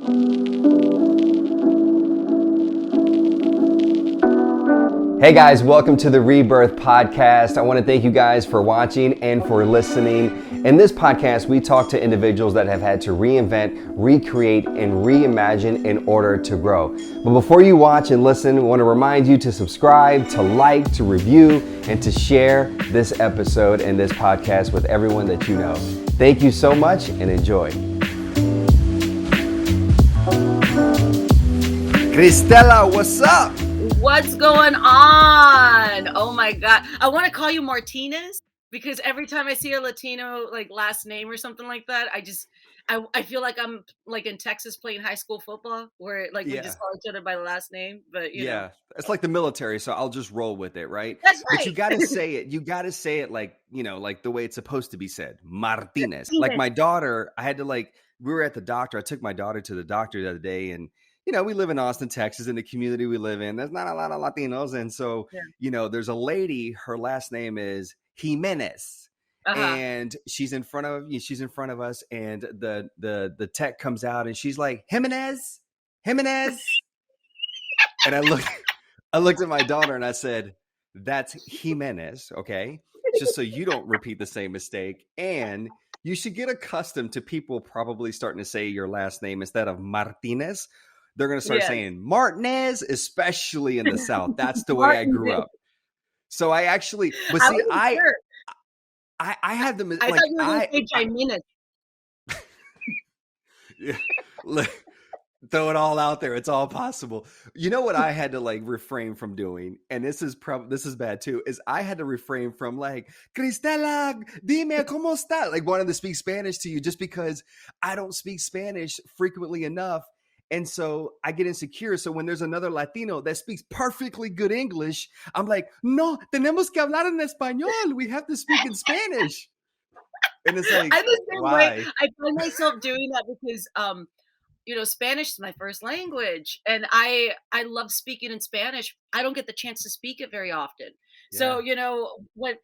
Hey guys, welcome to the Rebirth Podcast. I want to thank you guys for watching and for listening. In this podcast, we talk to individuals that have had to reinvent, recreate, and reimagine in order to grow. But before you watch and listen, I want to remind you to subscribe, to like, to review, and to share this episode and this podcast with everyone that you know. Thank you so much and enjoy. Cristela, what's up? What's going on? Oh my God. I want to call you Martinez because every time I see a Latino like last name or something like that, I feel like I'm like in Texas playing high school football where like we just call each other by the last name. But you know. It's like the military, so I'll just roll with it, right? That's right. But you gotta say it. You gotta say it like, like the way it's supposed to be said. Martinez. Like my daughter, I had to we were at the doctor. I took my daughter to the doctor the other day, and we live in Austin, Texas, in the community we live in. There's not a lot of Latinos. And so, there's a lady, her last name is Jimenez. And she's in front of us, and the tech comes out and she's like, Jimenez. And I looked at my daughter and I said, that's Jimenez, okay? Just so you don't repeat the same mistake. And you should get accustomed to people probably starting to say your last name instead of Martinez. They're going to start saying Martinez, especially in the South. That's the way I grew up. So I actually, but see, I had them. I thought you were going to say Jimenez. Throw it all out there. It's all possible. You know what I had to refrain from doing, and this is bad too, is I had to refrain from Cristela, dime cómo está, wanting to speak Spanish to you just because I don't speak Spanish frequently enough. And so I get insecure. So when there's another Latino that speaks perfectly good English, I'm like, no, tenemos que hablar en español. We have to speak in Spanish. And it's like, I'm the same why? way. I find myself doing that because, Spanish is my first language, and I love speaking in Spanish. I don't get the chance to speak it very often. Yeah. So, when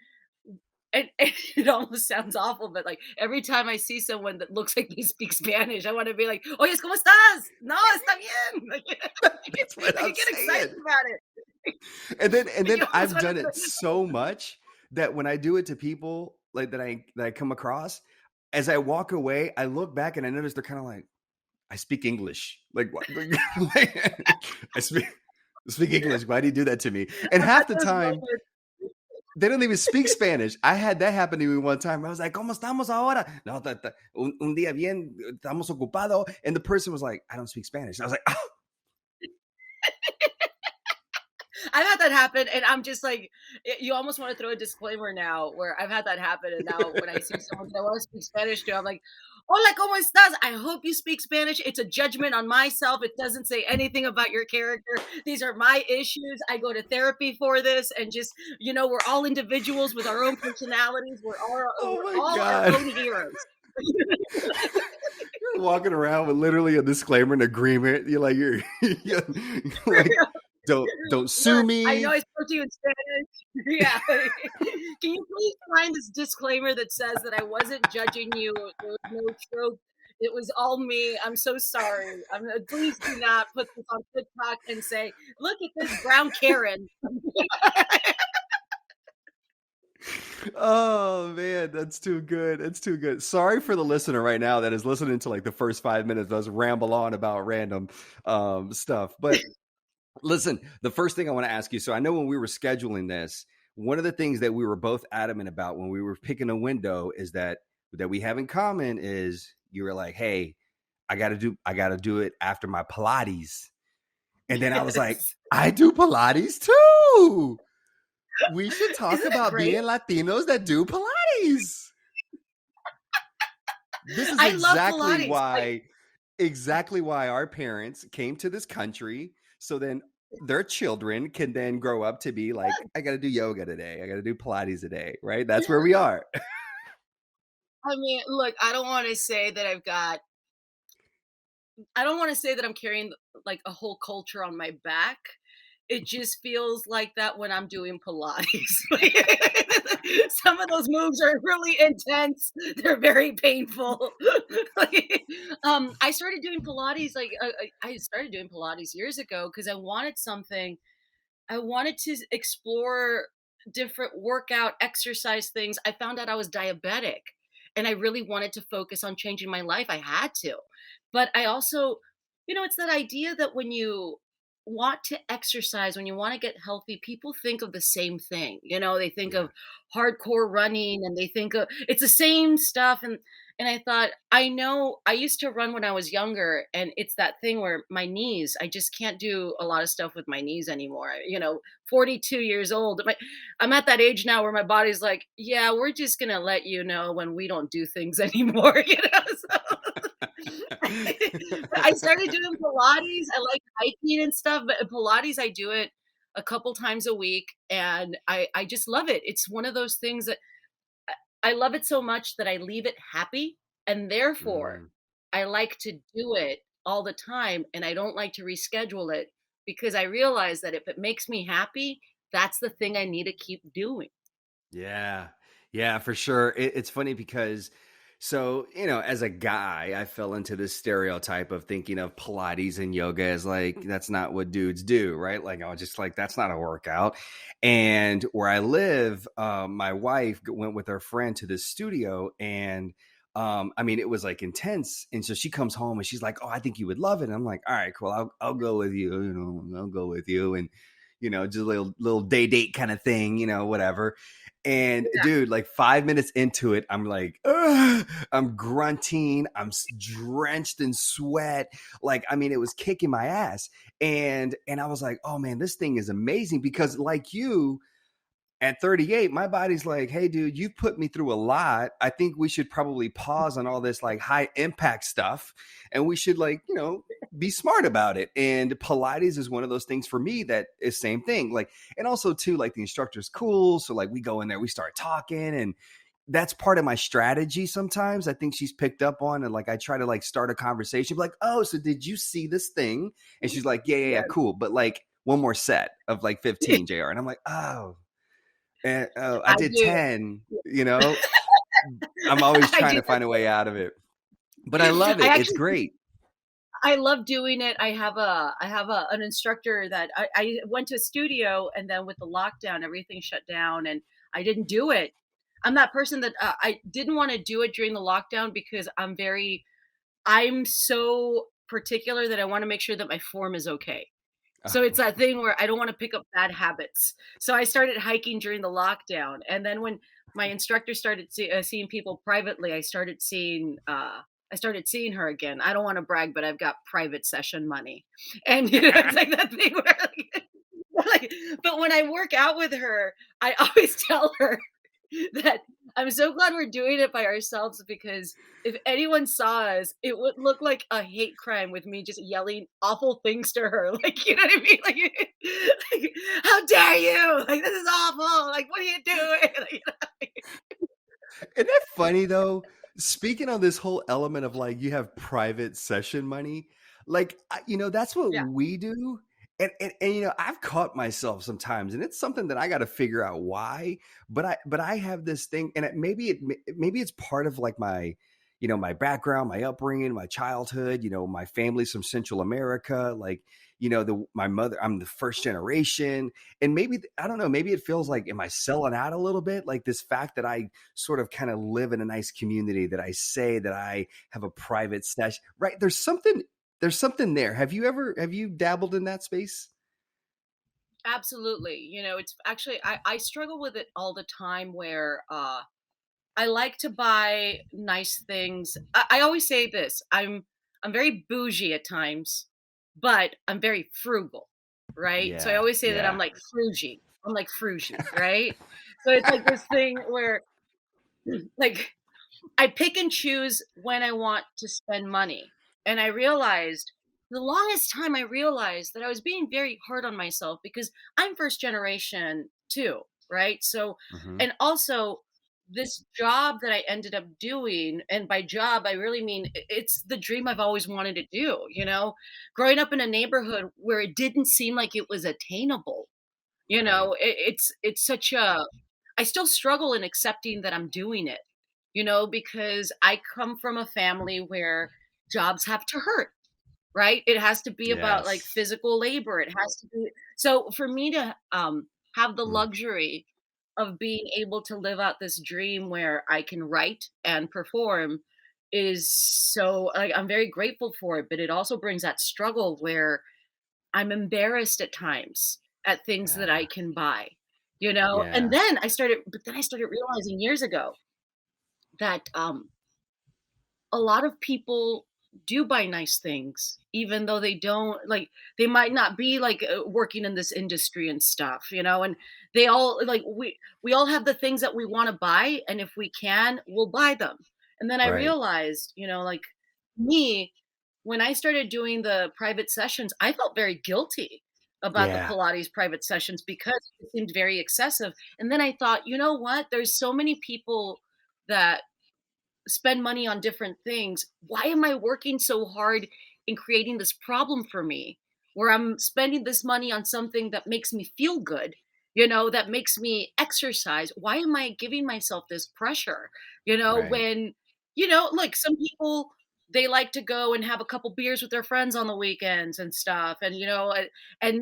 and it almost sounds awful, but every time I see someone that looks like they speak Spanish, I want to be like, "Oye, ¿cómo estás? No, está bien." That's what I I'm get saying. excited about it. And then I've done it so much that when I do it to people that I come across, as I walk away, I look back and I notice they're kind of like, I speak English. What? I speak English. Why do you do that to me? And half the time, they don't even speak Spanish. I had that happen to me one time. I was like, ¿Cómo estamos ahora? No, un día bien, estamos ocupado. And the person was like, I don't speak Spanish. And I was like, oh. I've had that happen, and I'm just like, you almost want to throw a disclaimer now where I've had that happen, and now when I see someone that I want to speak Spanish to, I'm like, hola, ¿cómo estás? I hope you speak Spanish. It's a judgment on myself. It doesn't say anything about your character. These are my issues. I go to therapy for this, and just, we're all individuals with our own personalities. We're all our own heroes. You're walking around with literally a disclaimer and agreement. You're like, you're like, don't sue me. I know I spoke to you in Spanish. Yeah. Can you please find this disclaimer that says that I wasn't judging you? There was no trope. It was all me. I'm so sorry. Please do not put this on TikTok and say, look at this brown Karen. Oh man, that's too good. It's too good. Sorry for the listener right now that is listening to the first 5 minutes of us ramble on about random stuff. But listen, the first thing I want to ask you, so I know when we were scheduling this, one of the things that we were both adamant about when we were picking a window is that we have in common is you were like, hey, I gotta do it after my Pilates. And then I was like, I do Pilates too. We should talk about being Latinos that do Pilates. This is exactly why our parents came to this country. So then their children can then grow up to be like, I got to do yoga today. I got to do Pilates today, right? That's where we are. I mean, look, I don't want to say that I'm carrying a whole culture on my back. it just feels like that when I'm doing Pilates. Some of those moves are really intense. They're very painful. Like, I started doing Pilates I started doing Pilates years ago because I wanted to explore different workout exercise things. I found out I was diabetic and I really wanted to focus on changing my life. I had to. But I also, it's that idea that when you want to exercise, when you want to get healthy, people think of the same thing. They think Yeah. of hardcore running and they think of it's the same stuff. And I thought, I know I used to run when I was younger, and it's that thing where my knees, I just can't do a lot of stuff with my knees anymore. 42 years old. I'm at that age now where my body's like, yeah, we're just gonna let you know when we don't do things anymore. So I started doing Pilates. I like hiking and stuff, but Pilates, I do it a couple times a week, and I just love it. It's one of those things that I love it so much that I leave it happy, and therefore, Mm. I like to do it all the time, and I don't like to reschedule it because I realize that if it makes me happy, that's the thing I need to keep doing. Yeah. Yeah, for sure. It's funny because as a guy, I fell into this stereotype of thinking of Pilates and yoga as like, that's not what dudes do, right? Like, I was just like, that's not a workout. And where I live, my wife went with her friend to this studio, and I mean, it was like intense. And so she comes home and she's like, "Oh, I think you would love it." And I'm like, "All right, cool. I'll go with you. I'll go with you." And just a little day date kind of thing, whatever. And dude, like 5 minutes into it, I'm like, "Ugh," I'm grunting, drenched in sweat. Like, I mean, it was kicking my ass. And I was like, oh man, this thing is amazing because like you, at 38, my body's like, hey, dude, you've put me through a lot. I think we should probably pause on all this like high impact stuff, and we should like, be smart about it. And Pilates is one of those things for me that is same thing. Like, and also too, like the instructor's cool. So like we go in there, we start talking, and that's part of my strategy sometimes. I think she's picked up on, and like I try to like start a conversation, like, oh, so did you see this thing? And she's like, yeah, yeah, yeah, Yeah. cool. But like one more set of like 15, JR. And I'm like, oh, and oh, I I did do. 10, I'm always I trying do to that find a way too. out of it. But I love I it. It's actually great. I love doing it. I have an instructor that I went to a studio, and then with the lockdown, everything shut down and I didn't do it. I'm that person that I didn't want to do it during the lockdown because I'm so particular that I want to make sure that my form is okay. So it's that thing where I don't wanna pick up bad habits. So I started hiking during the lockdown, and then when my instructor started seeing people privately, I started seeing her again. I don't wanna brag, but I've got private session money. And, it's like that thing where, like but when I work out with her, I always tell her that I'm so glad we're doing it by ourselves because if anyone saw us, it would look like a hate crime with me just yelling awful things to her. Like, you know what I mean? Like how dare you? Like, this is awful. Like, what are you doing? Like, Isn't that funny though? Speaking on this whole element of like you have private session money, like that's what yeah, we do. And I've caught myself sometimes, and it's something that I got to figure out why. But I have this thing, and maybe it's part of like my background, my upbringing, my childhood. My family's from Central America. Like my mother, I'm the first generation, and maybe I don't know, maybe it feels like, am I selling out a little bit? Like this fact that I sort of kind of live in a nice community, that I say that I have a private stash, right? There's something there. Have you dabbled in that space? absolutely. It's actually I struggle with it all the time where I like to buy nice things. I always say this. I'm very bougie at times, but I'm very frugal, right? So I Yeah, always say that I'm yeah. like frugy. I'm like frugy, right? So it's like this thing where like I pick and choose when I want to spend money. And I realized the longest time I realized that I was being very hard on myself because I'm first generation too, right? So Hmm. and also this job that I ended up doing, and by job, I really mean it's the dream I've always wanted to do, you know? Growing up in a neighborhood where it didn't seem like it was attainable, you Right. know? It's such a I still struggle in accepting that I'm doing it, you know, because I come from a family where jobs have to hurt, right? It has to be about, like, Yes. physical labor, it has to be so for me to, have the Mm. luxury of being able to live out this dream where I can write and perform is so like, I'm very grateful for it, but it also brings that struggle where I'm embarrassed at times at things that I Yeah. can buy, you know? And Yeah. then I started realizing years ago that, a lot of people do buy nice things, even though they don't like they might not be like working in this industry and stuff, you know, and they all like we all have the things that we want to buy, and if we can, we'll buy them. And then I Right. realized, you know, like me, when I started doing the private sessions, I felt very guilty about the Yeah. Pilates private sessions because it seemed very excessive. And then I thought, you know what? There's so many people that spend money on different things. Why am I working so hard in creating this problem for me where I'm spending this money on something that makes me feel good, you know, that makes me exercise? Why am I giving myself this pressure? You know, Right. when, you know, look, some people they like to go and have a couple beers with their friends on the weekends and stuff. And, you know, and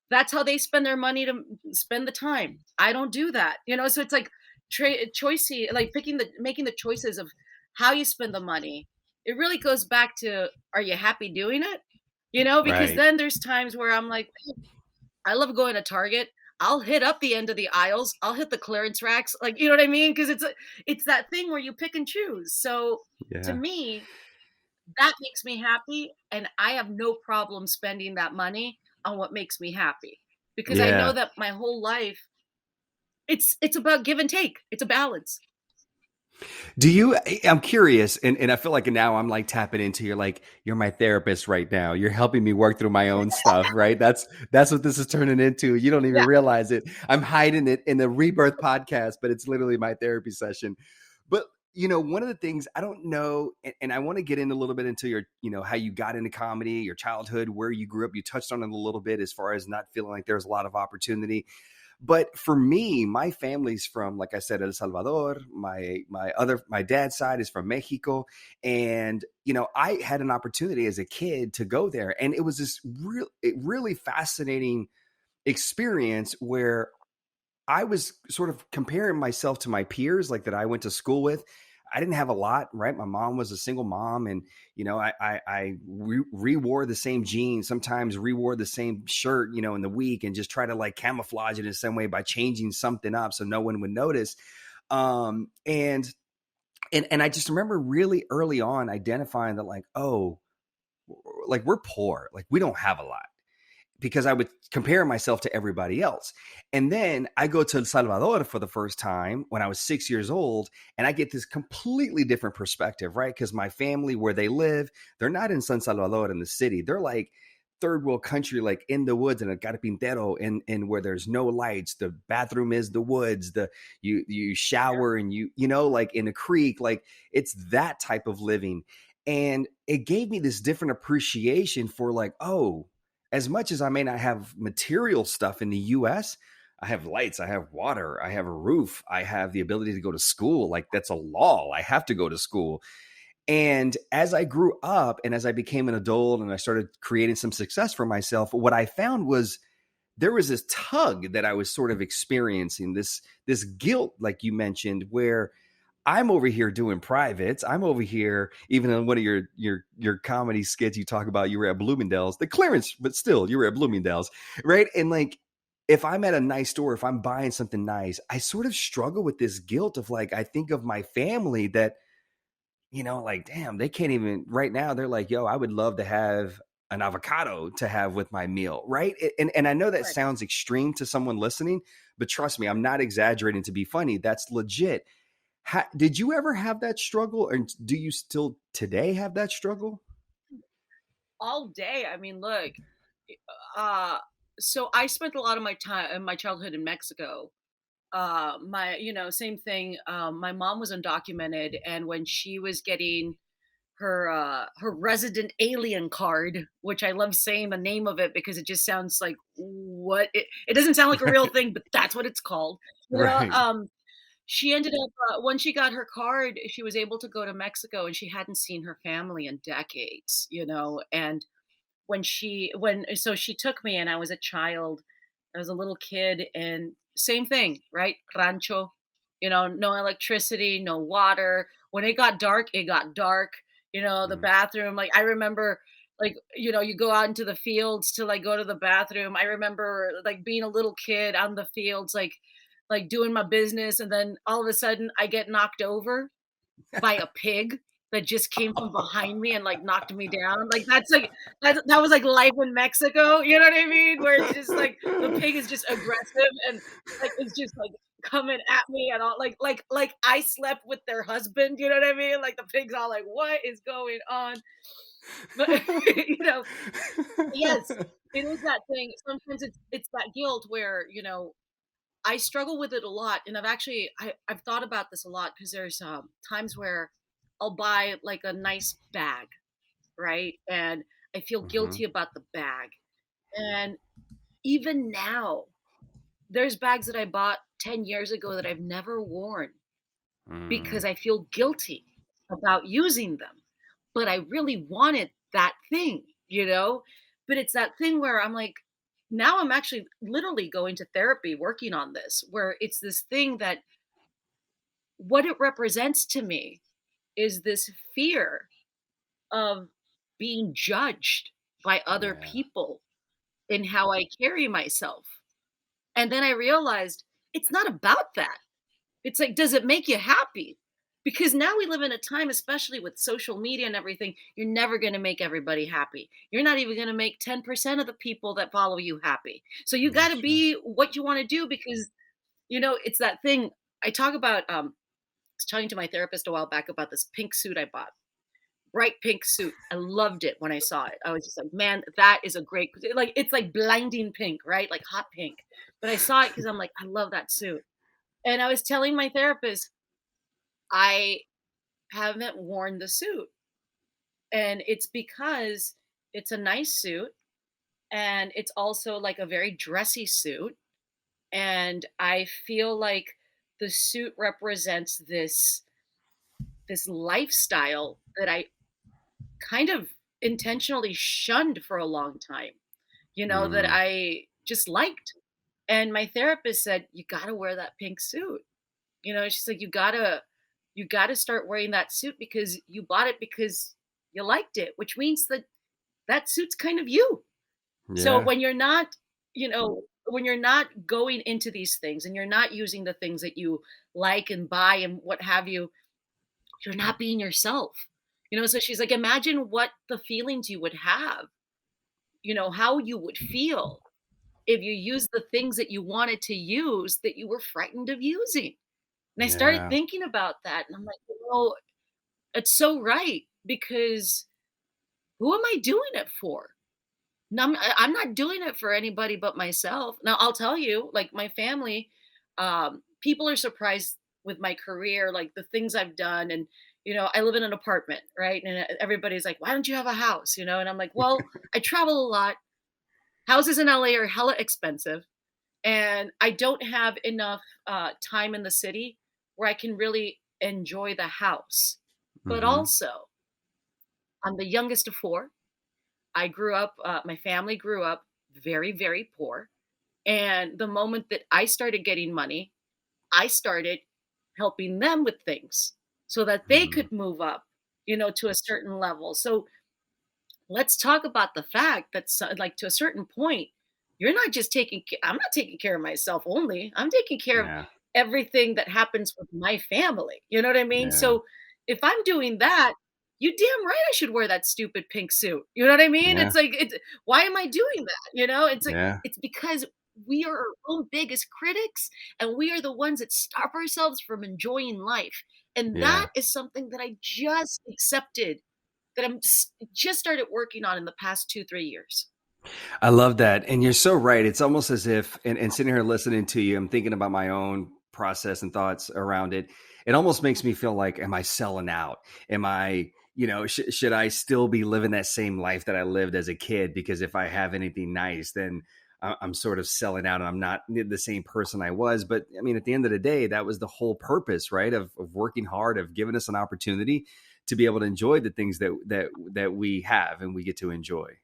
that's how they spend their money to spend the time. I don't do that, you know, so it's like choicey like picking the making the choices of how you spend the money. It really goes back to, are you happy doing it? You know, because Right. then there's times where I'm like, I love going to Target. I'll hit up the end of the aisles. I'll hit the clearance racks. Like, you know what I mean? Because it's that thing where you pick and choose. So to Yeah. me, that makes me happy, and I have no problem spending that money on what makes me happy, because I know Yeah. that my whole life it's about give and take. It's a balance. Do you I'm curious, and I feel like now I'm like tapping into you're my therapist right now. You're helping me work through my own stuff, right? That's what this is turning into. You don't even Yeah. realize it. I'm hiding it in the rebirth podcast, but it's literally my therapy session. But one of the things I don't know, and I want to get in a little bit into your, how you got into comedy, your childhood, where you grew up. You touched on it a little bit as far as not feeling like there's a lot of opportunity. But for me, my family's from, like I said, El Salvador. My dad's side is from Mexico, and I had an opportunity as a kid to go there, and it was this really fascinating experience where I was sort of comparing myself to my peers, like that I went to school with. I didn't have a lot, right? My mom was a single mom, and I rewore the same jeans, sometimes rewore the same shirt, in the week, and just try to like camouflage it in some way by changing something up so no one would notice. And I just remember really early on identifying that, like, oh, like we're poor, like we don't have a lot, because I would compare myself to everybody else. And then I go to El Salvador for the first time when I was 6 years old, and I get this completely different perspective, right? Because my family, where they live, they're not in San Salvador in the city. They're like third world country, like in the woods in a carpintero, and where there's no lights. The bathroom is the woods. You shower and like in a creek, like it's that type of living. And it gave me this different appreciation for, like, oh, as much as I may not have material stuff in the US, I have lights, I have water, I have a roof, I have the ability to go to school. Like, that's a law. I have to go to school. And as I grew up and as I became an adult and I started creating some success for myself, what I found was there was this tug that I was sort of experiencing, this guilt, like you mentioned, where I'm over here doing privates. I'm over here, even in one of your comedy skits, you talk about you were at Bloomingdale's, the clearance, but still you were at Bloomingdale's, right? And like, if I'm at a nice store, if I'm buying something nice, I sort of struggle with this guilt of, like, I think of my family that, like, damn, they can't even right now. They're like, yo, I would love to have an avocado to have with my meal, right? And I know that Right. sounds extreme to someone listening, but trust me, I'm not exaggerating to be funny. That's legit. Did you ever have that struggle, and do you still today have that struggle? All day. I mean, look, uh, so I spent a lot of my time in my childhood in Mexico. my same thing. My mom was undocumented, and when she was getting her resident alien card, which I love saying the name of it because it just sounds like what it doesn't sound like a real Right. thing, but that's what it's called. You know, Right. she ended up when she got her card, she was able to go to Mexico, and she hadn't seen her family in decades. And when so she took me, and I was a child. I was a little kid, and same thing, right? Rancho, no electricity, no water. When it got dark, it got dark. The Mm. bathroom, like I remember, like, you go out into the fields to like go to the bathroom. I remember like being a little kid on the fields, like doing my business, and then all of a sudden I get knocked over by a pig that just came from behind me and, like, knocked me down. Like, that was, like, life in Mexico, you know what I mean? Where it's just, like, the pig is just aggressive and, like, it's just, like, coming at me and all like I slept with their husband, you know what I mean? Like, the pig's all like, "What is going on?" But, you know yes, it is that thing. Sometimes it's that guilt where, I struggle with it a lot, and I've thought about this a lot because there's times where I'll buy like a nice bag, right? And I feel Mhm. guilty about the bag. And even now, there's bags that I bought 10 years ago that I've never worn Mm. because I feel guilty about using them. But I really wanted that thing, you know? But it's that thing where I'm like, now I'm actually literally going to therapy working on this, where it's this thing that what it represents to me is this fear of being judged by other Yeah. people in how I carry myself. And then I realized it's not about that. It's like, does it make you happy? Because now we live in a time, especially with social media and everything, you're never going to make everybody happy. You're not even going to make 10% of the people that follow you happy. So you got That's to true. be what you want to do because, it's that thing I talk about. I was talking to my therapist a while back about this pink suit I bought. Bright pink suit. I loved it when I saw it. I was just like, man, that is a great, like, it's like blinding pink, right? Like hot pink. But I saw it because I'm like, I love that suit. And I was telling my therapist, I haven't worn the suit. And it's because it's a nice suit and it's also like a very dressy suit. And I feel like the suit represents this lifestyle that I kind of intentionally shunned for a long time, that Mm. I just liked. And my therapist said, "You got to wear that pink suit." She's like, "You got to start wearing that suit because you bought it because you liked it, which means that that suit's kind of you." So Yeah. when you're not going into these things and you're not using the things that you like and buy and what have you, you're not being yourself. So she's like, imagine what the feelings you would have, how you would feel if you used the things that you wanted to use that you were frightened of using. And I started Yeah. thinking about that and I'm like, it's so right because who am I doing it for? No, I'm not doing it for anybody but myself. Now, I'll tell you, like my family, people are surprised with my career, like the things I've done. And, I live in an apartment, right? And everybody's like, why don't you have a house? And I'm like, well, I travel a lot. Houses in LA are hella expensive. And I don't have enough time in the city where I can really enjoy the house. But Mhm. also, I'm the youngest of four. My family grew up very, very poor. And the moment that I started getting money, I started helping them with things so that they Mm. could move up, to a certain level. So let's talk about the fact that, like, to a certain point, you're not just I'm not taking care of myself only. I'm taking care of Yeah. everything that happens with my family. You know what I mean? Yeah. So if I'm doing that, you damn right I should wear that stupid pink suit. You know what I mean? Yeah. It's like, why am I doing that? It's like, Yeah. it's because we are our own biggest critics and we are the ones that stop ourselves from enjoying life. And Yeah. that is something that I just accepted that just started working on in the past 2, 3 years. I love that. And you're so right. It's almost as if, and sitting here listening to you, I'm thinking about my own process and thoughts around it, it almost makes me feel like, am I selling out? Am I, should I still be living that same life that I lived as a kid? Because if I have anything nice, then I'm sort of selling out and I'm not the same person I was. But I mean, at the end of the day, that was the whole purpose, right? Of working hard, of giving us an opportunity to be able to enjoy the things that we have and we get to enjoy.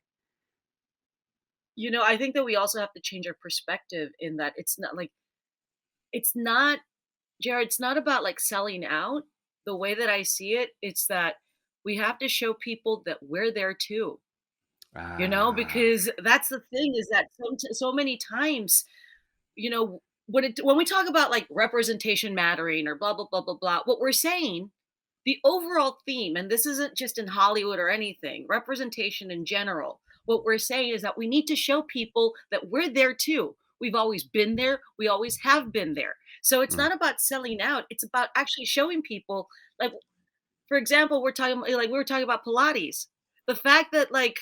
I think that we also have to change our perspective in that it's not Jared, it's not about like selling out. The way that I see it, it's that we have to show people that we're there too. Ah, Because that's the thing is that so many times, when we talk about like representation mattering or blah blah blah blah blah, what we're saying, the overall theme, and this isn't just in Hollywood or anything, representation in general. What we're saying is that we need to show people that we're there too. We've always been there. We always have been there. So it's mm, not about selling out. It's about actually showing people, like, for example, we were talking about Pilates. The fact that like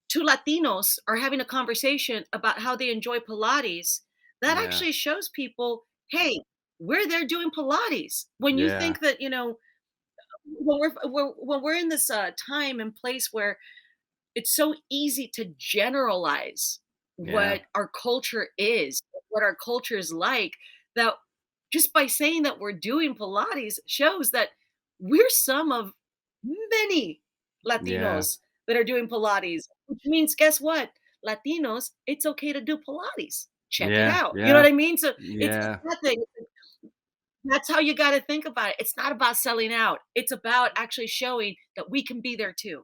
two Latinos are having a conversation about how they enjoy Pilates, that yeah, actually shows people, hey, we're there doing Pilates. When you yeah, think that, when we're in this time and place where it's so easy to generalize yeah, what our culture is, what our culture is like, that just by saying that we're doing Pilates shows that we're some of many yeah, Latinos that are doing Pilates, which means guess what? Latinos, it's okay to do Pilates. Check it yeah, out. You know yeah, what I mean? So it's yeah. nothing. That's how you got to think about it. It's not about selling out. It's about actually showing that we can be there too.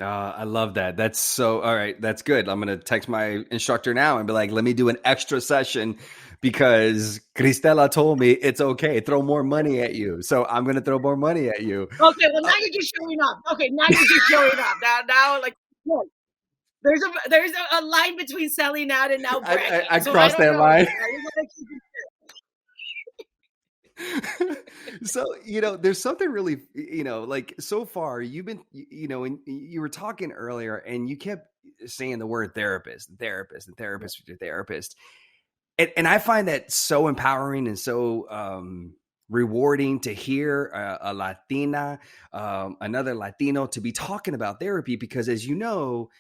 I love that. That's so, all right. That's good. I'm going to text my instructor now and be like, let me do an extra session because Cristela told me it's okay. Throw more money at you. So I'm going to throw more money at you. Okay, well Uh, now you're just showing up. Okay, now you're just showing up. Now, like, look, there's a line between selling out and now bragging. I So I crossed don't that know. line. You gotta keep So, there's something really, like so far you've been, and you were talking earlier and you kept saying the word therapist, and therapist, and it. therapist with your therapist. And I find that so empowering and so rewarding to hear a Latina, another Latino to be talking about therapy because, as you know,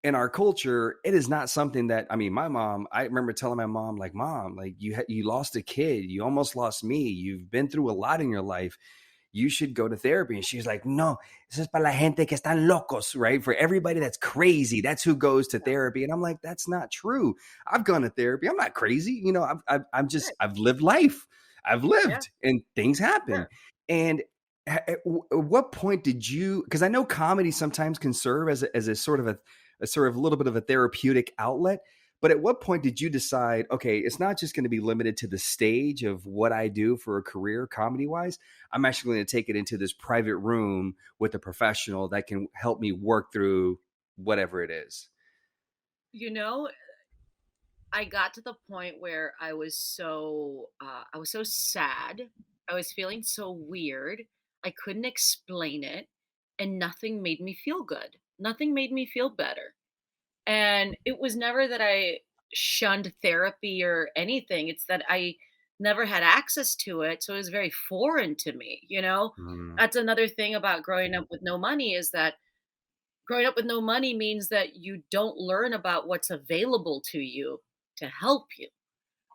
in our culture, it is not something that I mean. My mom, I remember telling my mom, like, "Mom, like you lost a kid, you almost lost me. You've been through a lot in your life. You should go to therapy." And she's like, "No, eso es para la gente que están locos, right? For everybody that's crazy, that's who goes to therapy." And I'm like, "That's not true. I've gone to therapy. I'm not crazy. I'm just Right. I've lived life. I've Yeah, lived, and things yeah. happen." And at what point did you? Because I know comedy sometimes can serve as a sort of a sort of a little bit of a therapeutic outlet. But at what point did you decide, okay, it's not just going to be limited to the stage of what I do for a career comedy wise? I'm actually going to take it into this private room with a professional that can help me work through whatever it is. You know, I got to the point where I was so sad. I was feeling so weird. I couldn't explain it, and nothing made me feel good. Nothing made me feel better. And it was never that I shunned therapy or anything. It's that I never had access to it. So it was very foreign to me. Mm, That's another thing about growing up with no money is that growing up with no money means that you don't learn about what's available to you to help you.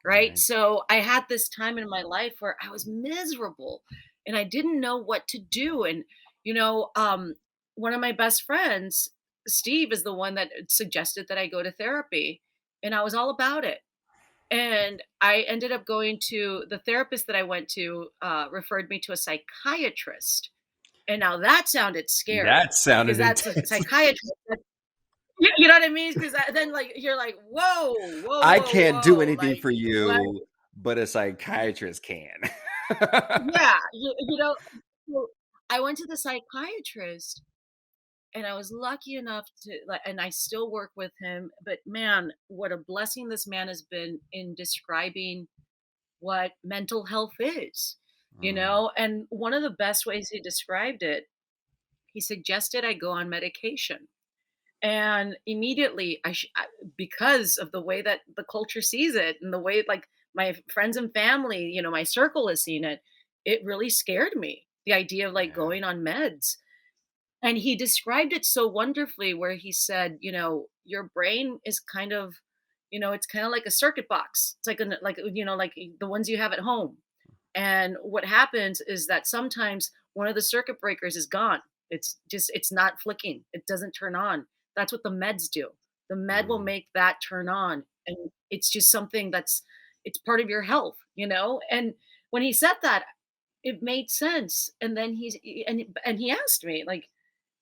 Right. right. So I had this time in my life where I was miserable and I didn't know what to do. And, you know, um, one of my best friends, Steve, is the one that suggested that I go to therapy. And I was all about it. And I ended up going to the therapist that I went to, referred me to a psychiatrist. And now that sounded scary That because sounded that's a intense. psychiatrist. You know what I mean? Because then, like, you're like, whoa, whoa, I whoa, can't do whoa. anything Like, for what? you, but a psychiatrist can. Yeah, so I went to the psychiatrist and I was lucky enough to like and I still work with him, but man, what a blessing this man has been in describing what mental health is, Mm, And one of the best ways he described it, he suggested I go on medication. And immediately because of the way that the culture sees it and the way like my friends and family, my circle has seen it. It really scared me, the idea of like Yeah. going on meds. And he described it so wonderfully where he said, your brain is kind of, it's kind of like a circuit box. It's like like the ones you have at home. And what happens is that sometimes one of the circuit breakers is gone. It's not flicking. It doesn't turn on. That's what the meds do. The med will Mm, make that turn on. And it's just something it's part of your health, And when he said that, it made sense. And then and he asked me, like,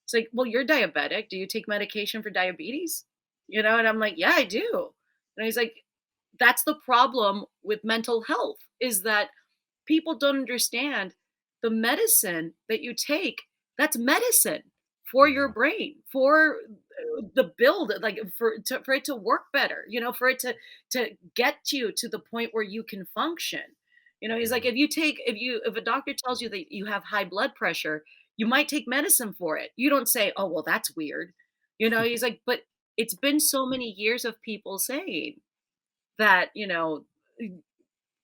it's like, "Well, you're diabetic. Do you take medication for diabetes?" And I'm like, "Yeah, I do." And he's like, "That's the problem with mental health is that people don't understand the medicine that you take, that's medicine for your yeah. brain, for the build, like for it to work better, for it to get you to the point where you can function. He's like, Mhm. if a doctor tells you that you have high blood pressure, you might take medicine for it. You don't say, "Oh, well, that's weird." He's like, but it's been so many years of people saying that,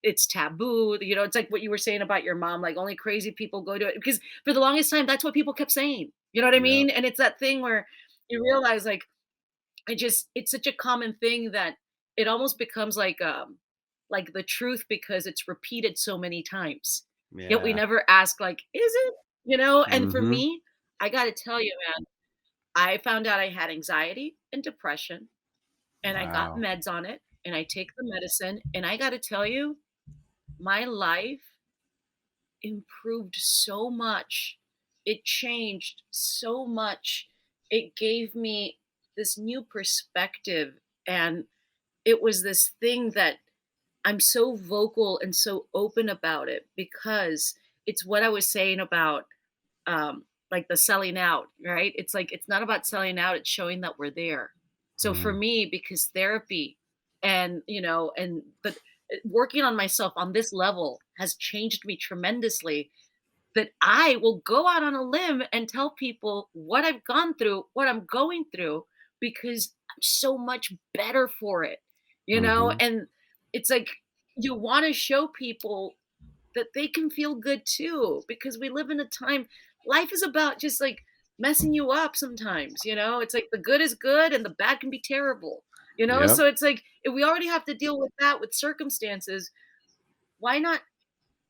it's taboo. It's like what you were saying about your mom, like only crazy people go to it. Because for the longest time, that's what people kept saying. You know what I Yep. mean? And it's that thing where you realize like it's such a common thing that it almost becomes like the truth because it's repeated so many times. Yet we Yeah. never ask like, is it? And for Mhm. me, I gotta tell you, man, I found out I had anxiety and depression and I got Wow. meds on it and I take the medicine and I gotta tell you, my life improved so much. It changed so much. It gave me this new perspective. And it was this thing that I'm so vocal and so open about it because it's what I was saying about like the selling out, right? It's like it's not about selling out, it's showing that we're there. So for Mm. me, because therapy and but working on myself on this level has changed me tremendously that I will go out on a limb and tell people what I've gone through, what I'm going through, because I'm so much better for it, Mhm. And it's like you want to show people that they can feel good too, because we live in a time, life is about just like messing you up sometimes, It's like the good is good and the bad can be terrible, Yep. So it's like if we already have to deal with that with circumstances, why not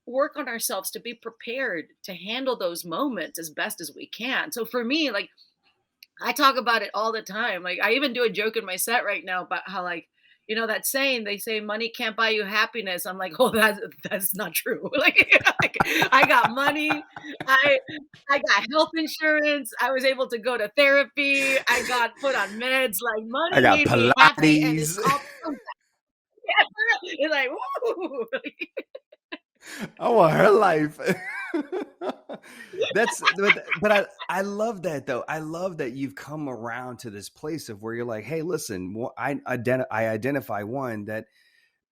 work on ourselves to be prepared to handle those moments as best as we can. So for me, like I talk about it all the time. Like I even do a joke in my set right now about how like, that saying they say money can't buy you happiness. I'm like, oh, that's not true. Like I got money, I I got health insurance, I was able to go to therapy, I got put on meds, like I money got made me happy and it's Pilates. called yeah, for real. It's like, woo. I want her life. But I love that though. I love that you've come around to this place of where you're like, hey, listen, I identify one that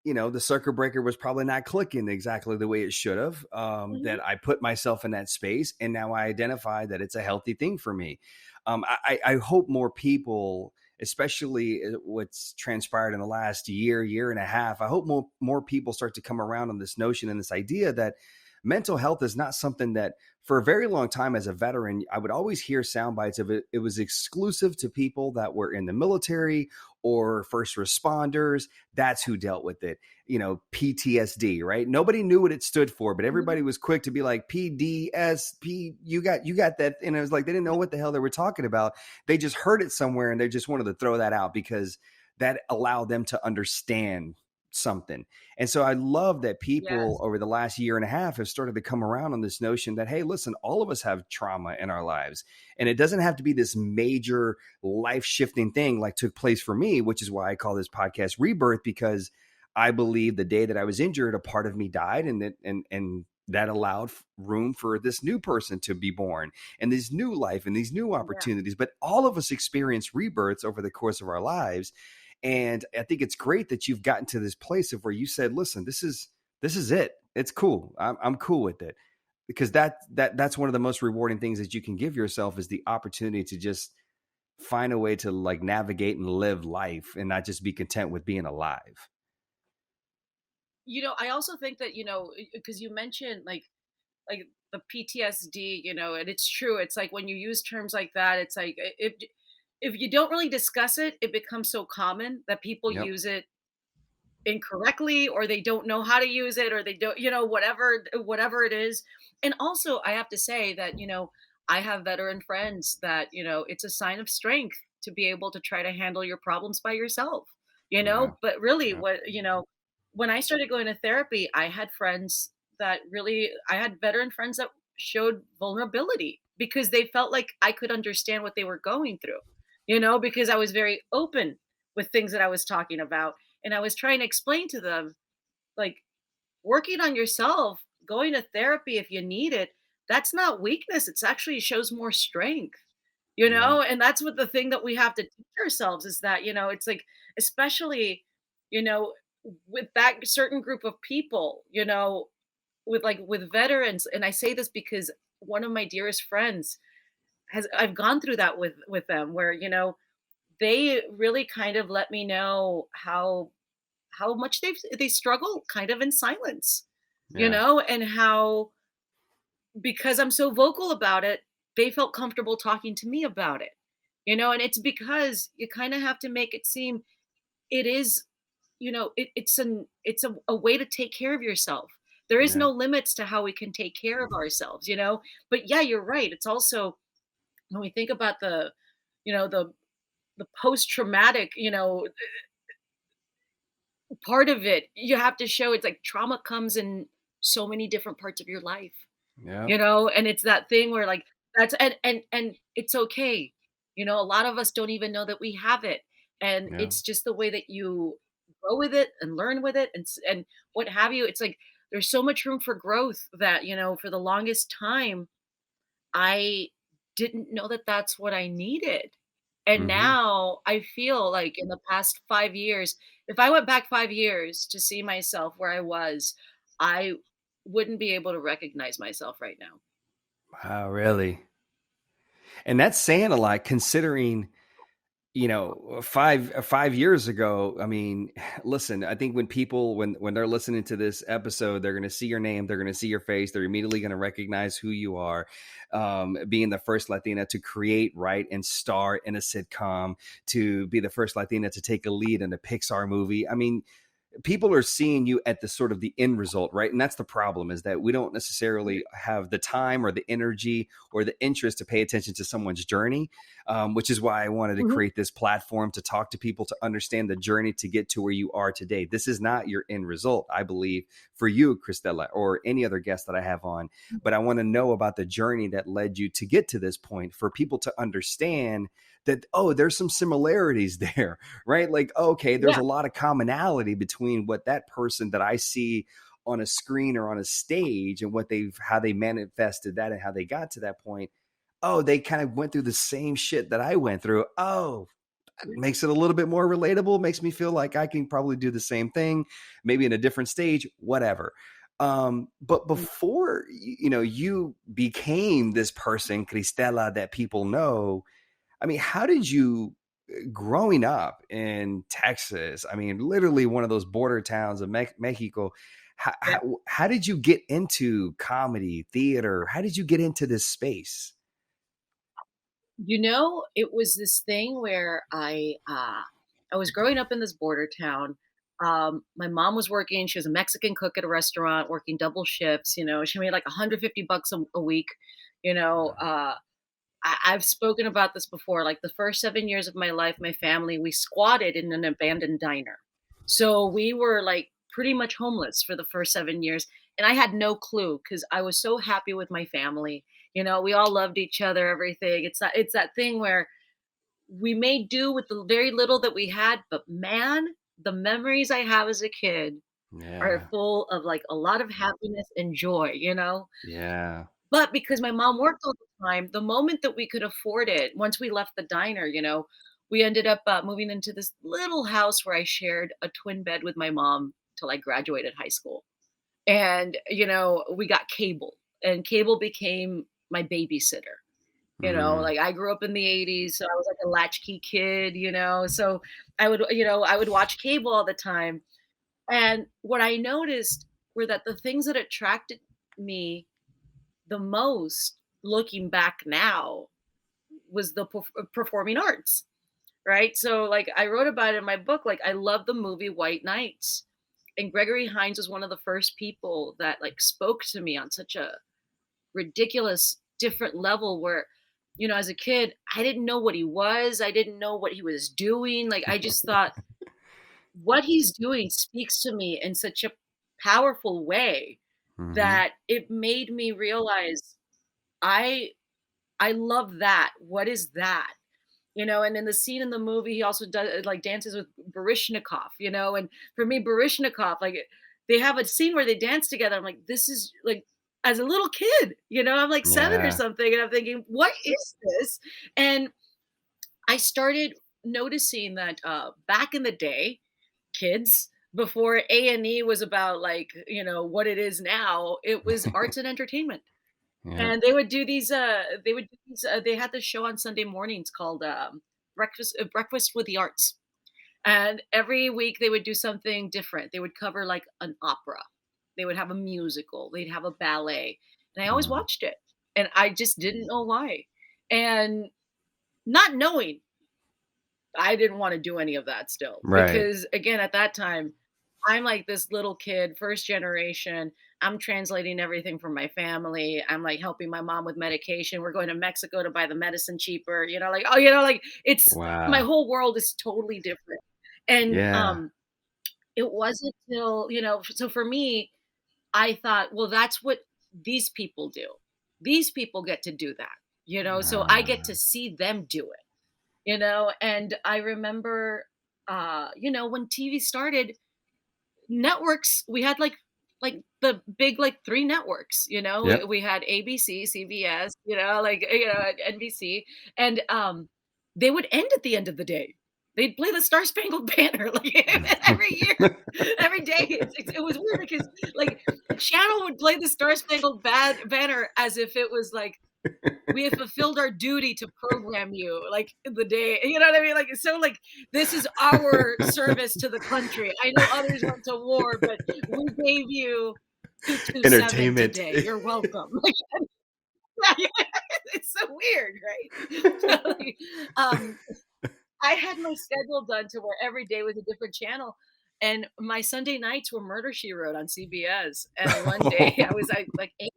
the circuit breaker was probably not clicking exactly the way it should have. Mhm. That I put myself in that space, and now I identify that it's a healthy thing for me. I hope more people, especially what's transpired in the last year and a half, I hope more people start to come around on this notion and this idea that mental health is not something that, for a very long time as a veteran, I would always hear sound bites of it. It was exclusive to people that were in the military or first responders. That's who dealt with it. PTSD, right? Nobody knew what it stood for, but everybody Mhm. was quick to be like PDSP. You got that, and it was like they didn't know what the hell they were talking about. They just heard it somewhere, and they just wanted to throw that out because that allowed them to understand something. And so I love that people Yes. over the last year and a half have started to come around on this notion that, hey, listen, all of us have trauma in our lives. And it doesn't have to be this major life shifting thing like took place for me, which is why I call this podcast Rebirth, because I believe the day that I was injured, a part of me died, and that allowed room for this new person to be born and this new life and these new Yeah. opportunities. But all of us experience rebirths over the course of our lives. And I think it's great that you've gotten to this place of where you said, listen, this is it. It's cool. I'm cool with it. Because that's one of the most rewarding things that you can give yourself is the opportunity to just find a way to like navigate and live life and not just be content with being alive. I also think that, because you mentioned like the PTSD, and it's true. It's like when you use terms like that, it's like if you don't really discuss it, it becomes so common that people Yep. use it incorrectly, or they don't know how to use it, or they don't, whatever it is. And also I have to say that, I have veteran friends that, it's a sign of strength to be able to try to handle your problems by yourself, Yeah. but really Yeah. when I started going to therapy, I had veteran friends that showed vulnerability because they felt like I could understand what they were going through, because I was very open with things that I was talking about, and I was trying to explain to them, like, working on yourself, going to therapy if you need it, that's not weakness. It's actually shows more strength, Yeah. and that's what the thing that we have to teach ourselves is that, it's like, especially, you know, with that certain group of people, with veterans. And I say this because one of my dearest friends I've gone through that with them where, they really kind of let me know how much they struggle kind of in silence, Yeah. and how, because I'm so vocal about it, they felt comfortable talking to me about it. And it's because you kind of have to make it seem it is, it's a way to take care of yourself. There is Yeah. no limits to how we can take care of ourselves, But yeah, you're right. It's also when we think about you know, the the post traumatic, part of it, you have to show it's like trauma comes in so many different parts of your life, Yeah. and it's that thing where like that's and it's okay. A lot of us don't even know that we have it. And Yeah. it's just the way that you grow with it and learn with it and what have you. It's like there's so much room for growth that, for the longest time I didn't know that that's what I needed. And Hmm. now I feel like in the past 5 years, if I went back 5 years to see myself where I was, I wouldn't be able to recognize myself right now. Wow, really? And that's saying a lot considering, 5 years ago. I mean, listen, I think when people when they're listening to this episode, they're going to see your name, they're going to see your face, they're immediately going to recognize who you are. Being the first Latina to create, write, and star in a sitcom, to be the first Latina to take a lead in a Pixar movie. I mean, people are seeing you at the sort of the end result, right? And that's the problem, is that we don't necessarily have the time or the energy or the interest to pay attention to someone's journey, which is why I wanted to Mhm. create this platform to talk to people to understand the journey to get to where you are today. This is not your end result, I believe, for you, Cristela, or any other guest that I have on. But I want to know about the journey that led you to get to this point for people to understand that, oh, there's some similarities there, right? Like, okay, there's Yeah. a lot of commonality between what that person that I see on a screen or on a stage and how they manifested that and how they got to that point. Oh, they kind of went through the same shit that I went through. Oh, that makes it a little bit more relatable, makes me feel like I can probably do the same thing, maybe in a different stage, whatever. But before you became this person, Cristela, that people know, I mean, how did you, growing up in Texas, I mean, literally one of those border towns of Mexico, how, Yeah. how, how did you get into comedy, theater? How did you get into this space? It was this thing where I was growing up in this border town. My mom was working, she was a Mexican cook at a restaurant, working double shifts, she made like 150 bucks a week, you know. I've spoken about this before. Like the first 7 years of my life, my family, we squatted in an abandoned diner. So we were like pretty much homeless for the first 7 years. And I had no clue because I was so happy with my family. We all loved each other, everything. It's that thing where we made do with the very little that we had, but man, the memories I have as a kid are Yeah. full of like a lot of happiness and joy. Yeah. But because my mom worked all the time, the moment that we could afford it, once we left the diner, we ended up moving into this little house where I shared a twin bed with my mom till I graduated high school. And, we got cable, and cable became my babysitter. Mm, Like I grew up in the 80s, so I was like a latchkey kid. So I would watch cable all the time. And what I noticed were that the things that attracted me the most, looking back now, was the performing arts, right? So, like, I wrote about it in my book, like, I love the movie White Nights, and Gregory Hines was one of the first people that, like, spoke to me on such a ridiculous different level where, as a kid, I didn't know what he was, I didn't know what he was doing, like, I just thought, what he's doing speaks to me in such a powerful way Hmm. that it made me realize I I love that. What is that? And in the scene in the movie, he also does like dances with Barishnikov, and for me, Barishnikov, like they have a scene where they dance together. I'm like, this is like as a little kid, I'm like 7 or Yeah. something, and I'm thinking, what is this? And I started noticing that back in the day, kids, before A&E was about like, what it is now, it was arts and entertainment. Yeah. And they had this show on Sunday mornings called, Breakfast with the Arts, and every week they would do something different. They would cover, like, an opera, they would have a musical, they'd have a ballet, and I always Mm. watched it, and I just didn't know why, and not knowing, I didn't wanna do any of that still, Right. because, again, at that time, I'm like this little kid, first generation, I'm translating everything for my family, I'm, like, helping my mom with medication, we're going to Mexico to buy the medicine cheaper, like, oh, like, it's my Wow. whole world is totally different, and, Yeah. it wasn't till, so for me, I thought, "Well, that's what these people do. These people get to do that," so I get to Ah. see them do it. And I remember, when TV started, networks, we had like the big like three networks, Yep. we had ABC, CBS, like, NBC, and they would end at the end of the day. They'd play the Star Spangled Banner like every year, every day. It was weird because like the channel would play the Star Spangled Banner as if it was like, we have fulfilled our duty to program you like the day, you know what I mean? Like, it's so like, this is our service to the country. I know others went to war, but we gave you 227 Entertainment. today. You're welcome. Like, it's so weird, right? So, like, um, I had my schedule done to where every day was a different channel. And my Sunday nights were Murder She Wrote on CBS. And one day like eight,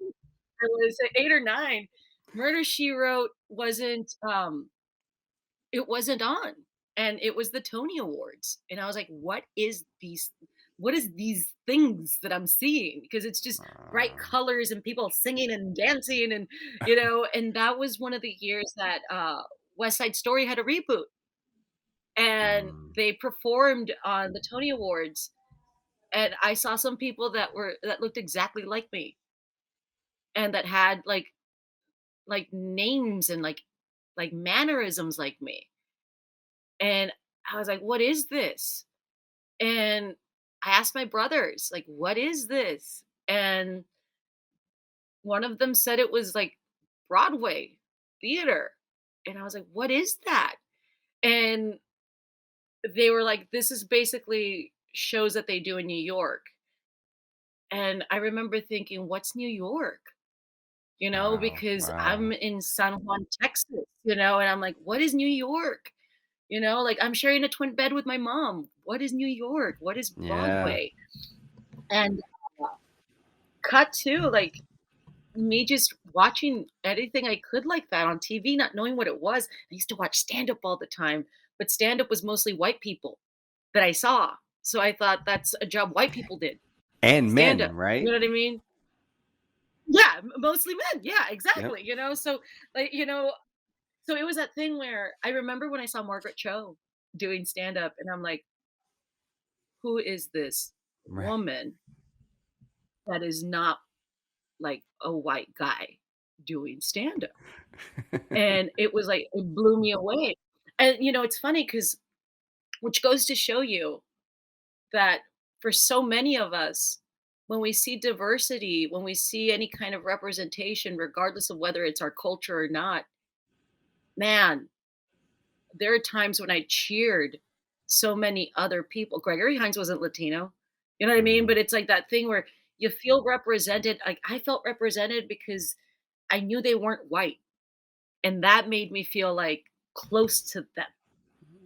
I was 8 or 9. Murder She Wrote wasn't on, and it was the Tony Awards, and I was like, what is these things that I'm seeing?" Because it's just bright Ah. colors and people singing and dancing, and, and that was one of the years that, West Side Story had a reboot, and Mm. they performed on the Tony Awards, and I saw some people that looked exactly like me, and that had, like, names and, like, mannerisms like me. And I was like, "What is this?" And I asked my brothers, like, "What is this?" And one of them said it was like Broadway theater. And I was like, "What is that?" And they were like, "This is basically shows that they do in New York." And I remember thinking, "What's New York?" Wow. Because I'm Wow. in San Juan, Texas, and I'm like, "What is New York?" Like, I'm sharing a twin bed with my mom. What is New York? What is Yeah. Broadway? And uh, cut to like me just watching anything I could like that on TV, not knowing what it was. I used to watch stand up all the time, but stand up was mostly white people that I saw. So I thought that's a job white people did. And Stand men, up. You right? know what I mean? Yeah, mostly men. Yeah, Yep. exactly. So like, so it was that thing where I remember when I saw Margaret Cho doing stand up and I'm like, who is this Right. woman that is not like a white guy doing stand up? And it was like, it blew me away. And, it's funny because, which goes to show you that for so many of us, when we see diversity, when we see any kind of representation, regardless of whether it's our culture or not, man, there are times when I cheered so many other people. Gregory Hines wasn't Latino. You know what I mean? Mm. But it's like that thing where you feel represented. Like I felt represented because I knew they weren't white, and that made me feel like close to them.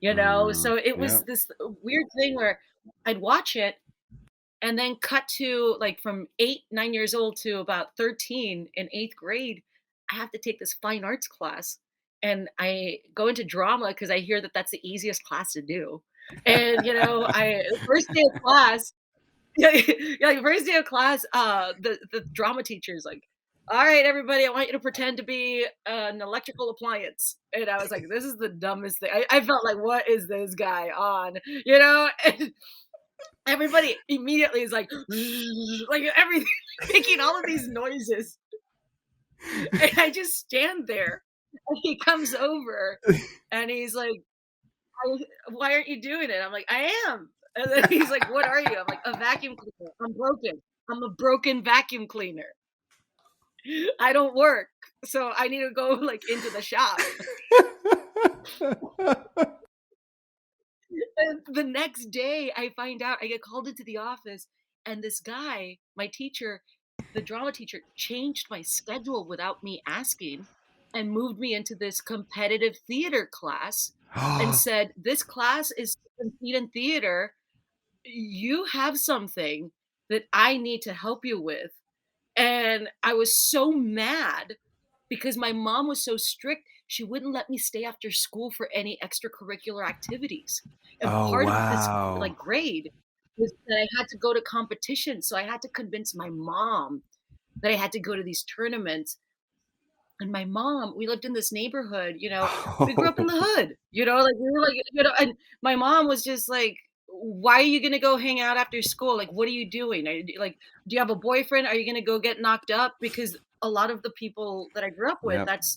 Mm. So it was Yep. this weird thing where I'd watch it and then cut to like from 8, 9 years old to about 13 in 8th grade, I have to take this fine arts class. And I go into drama because I hear that that's the easiest class to do. And, I first day of class, yeah, yeah, like first day of class, the drama teacher is like, "All right, everybody, I want you to pretend to be an electrical appliance." And I was like, "This is the dumbest thing." I felt like, "What is this guy on?" And everybody immediately is like, like everything, making all of these noises, and I just stand there. And he comes over, and he's like, "Why aren't you doing it?" I'm like, "I am." And then he's like, "What are you?" I'm like, "A vacuum cleaner. I'm broken. I'm a broken vacuum cleaner. I don't work, so I need to go, like, into the shop." And the next day, I find out I get called into the office, and this guy, my teacher, the drama teacher, changed my schedule without me asking and moved me into this competitive theater class and said, "This class is to compete in theater. You have something that I need to help you with." And I was so mad because my mom was so strict, she wouldn't let me stay after school for any extracurricular activities. And Oh, part of this wow. like grade was that I had to go to competitions. So I had to convince my mom that I had to go to these tournaments. And my mom, we lived in this neighborhood, we grew up in the Oh, hood, like we were like, and my mom was just like, "Why are you gonna go hang out after school? Like, what are you doing? Like, do you have a boyfriend? Are you gonna go get knocked up?" Because a lot of the people that I grew up with, yep, that's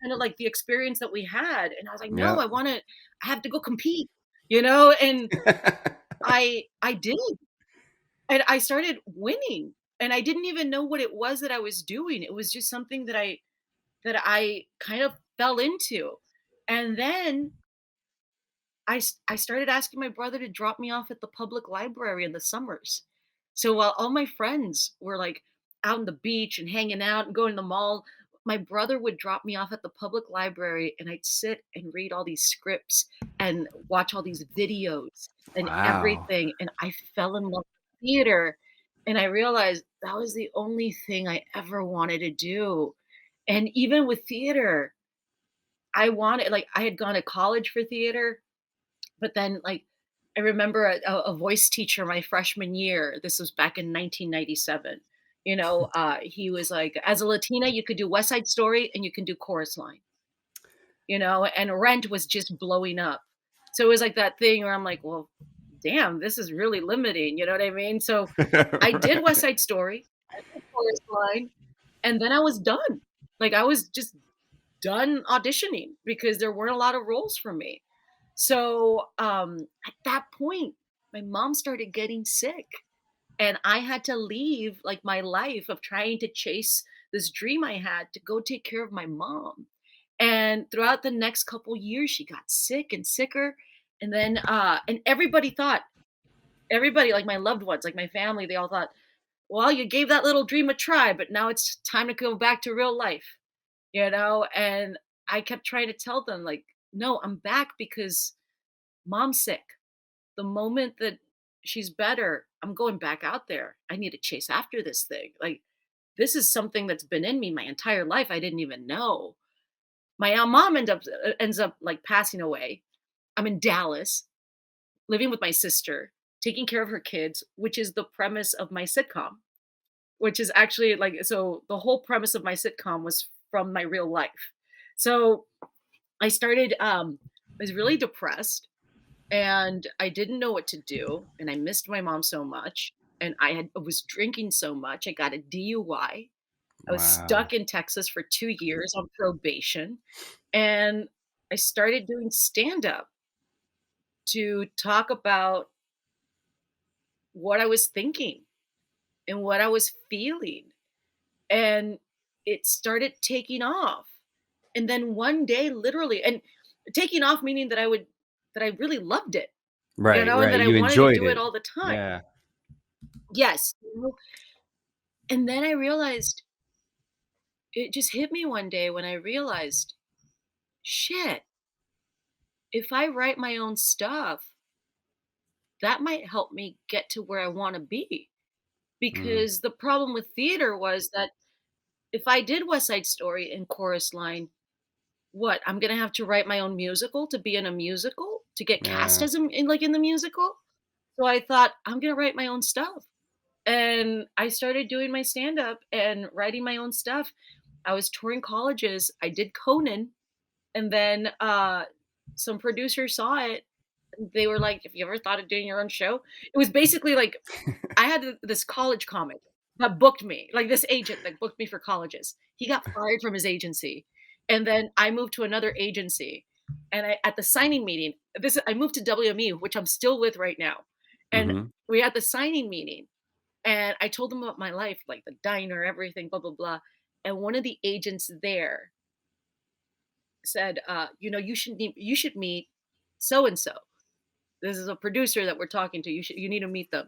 kind of like the experience that we had. And I was like, "No, yep. I have to go compete, and I did. And I started winning. And I didn't even know what it was that I was doing. It was just something that I kind of fell into. And then I started asking my brother to drop me off at the public library in the summers. So while all my friends were like out on the beach and hanging out and going to the mall, my brother would drop me off at the public library and I'd sit and read all these scripts and watch all these videos and Wow. everything. And I fell in love with theater. And I realized that was the only thing I ever wanted to do. And even with theater, I had gone to college for theater, but then, like, I remember a voice teacher my freshman year, this was back in 1997, he was like, "As a Latina, you could do West Side Story and you can do Chorus Line," and Rent was just blowing up. So it was like that thing where I'm like, "Well, damn, this is really limiting," you know what I mean? So I did West Right. Side Story, I did Chorus Line, and then I was done. Like, I was just done auditioning because there weren't a lot of roles for me. So, at that point, my mom started getting sick, and I had to leave, like, my life of trying to chase this dream I had to go take care of my mom. And throughout the next couple years, she got sick and sicker, and then, and everybody, like my loved ones, like my family, they all thought, "Well, you gave that little dream a try, but now it's time to go back to real life." And I kept trying to tell them, like, "No, I'm back because mom's sick. The moment that she's better, I'm going back out there. I need to chase after this thing. Like, this is something that's been in me my entire life. I didn't even know." My mom ends up like passing away. I'm in Dallas, living with my sister, taking care of her kids, which is the premise of my sitcom. Which is actually like, so the whole premise of my sitcom was from my real life. So I started I was really depressed and I didn't know what to do and I missed my mom so much and I was drinking so much. I got a DUI. I was Wow. stuck in Texas for 2 years on probation and I started doing stand up to talk about what I was thinking and what I was feeling, and it started taking off. And then one day, literally, and taking off meaning that I really loved it. Right, and right. that I You wanted to enjoyed do it it. all the time. Yeah. Yes. And then I realized it just hit me one day when I realized, shit, if I write my own stuff, that might help me get to where I want to be. Mm, Because the problem with theater was that if I did West Side Story and Chorus Line, what? I'm gonna have to write my own musical to be in a musical to get cast yeah. as in the musical. So I thought I'm gonna write my own stuff, and I started doing my stand up and writing my own stuff. I was touring colleges. I did Conan, and then some producers saw it. They were like, "Have you ever thought of doing your own show?" It was basically like I had this college comic that booked me, like this agent that booked me for colleges. He got fired from his agency, and then I moved to another agency. And at the signing meeting, I moved to WME, which I'm still with right now. And Mhm. we had the signing meeting, and I told them about my life, like the diner, everything, blah blah blah. And one of the agents there said, you should meet so and so. This is a producer that we're talking to. You need to meet them."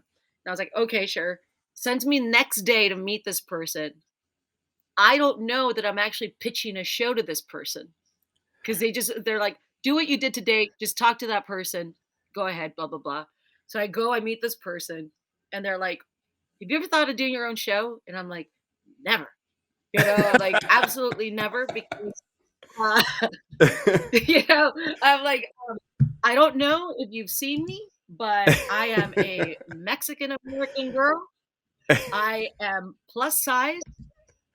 And I was like, "Okay, sure." Sends me next day to meet this person. I don't know that I'm actually pitching a show to this person because they're like, "Do what you did today. Just talk to that person. Go ahead, blah blah blah." So I meet this person, and they're like, "Have you ever thought of doing your own show?" And I'm like, "Never." Like absolutely never because uh, I'm like, I don't know if you've seen me, but I am a Mexican American girl. I am plus size.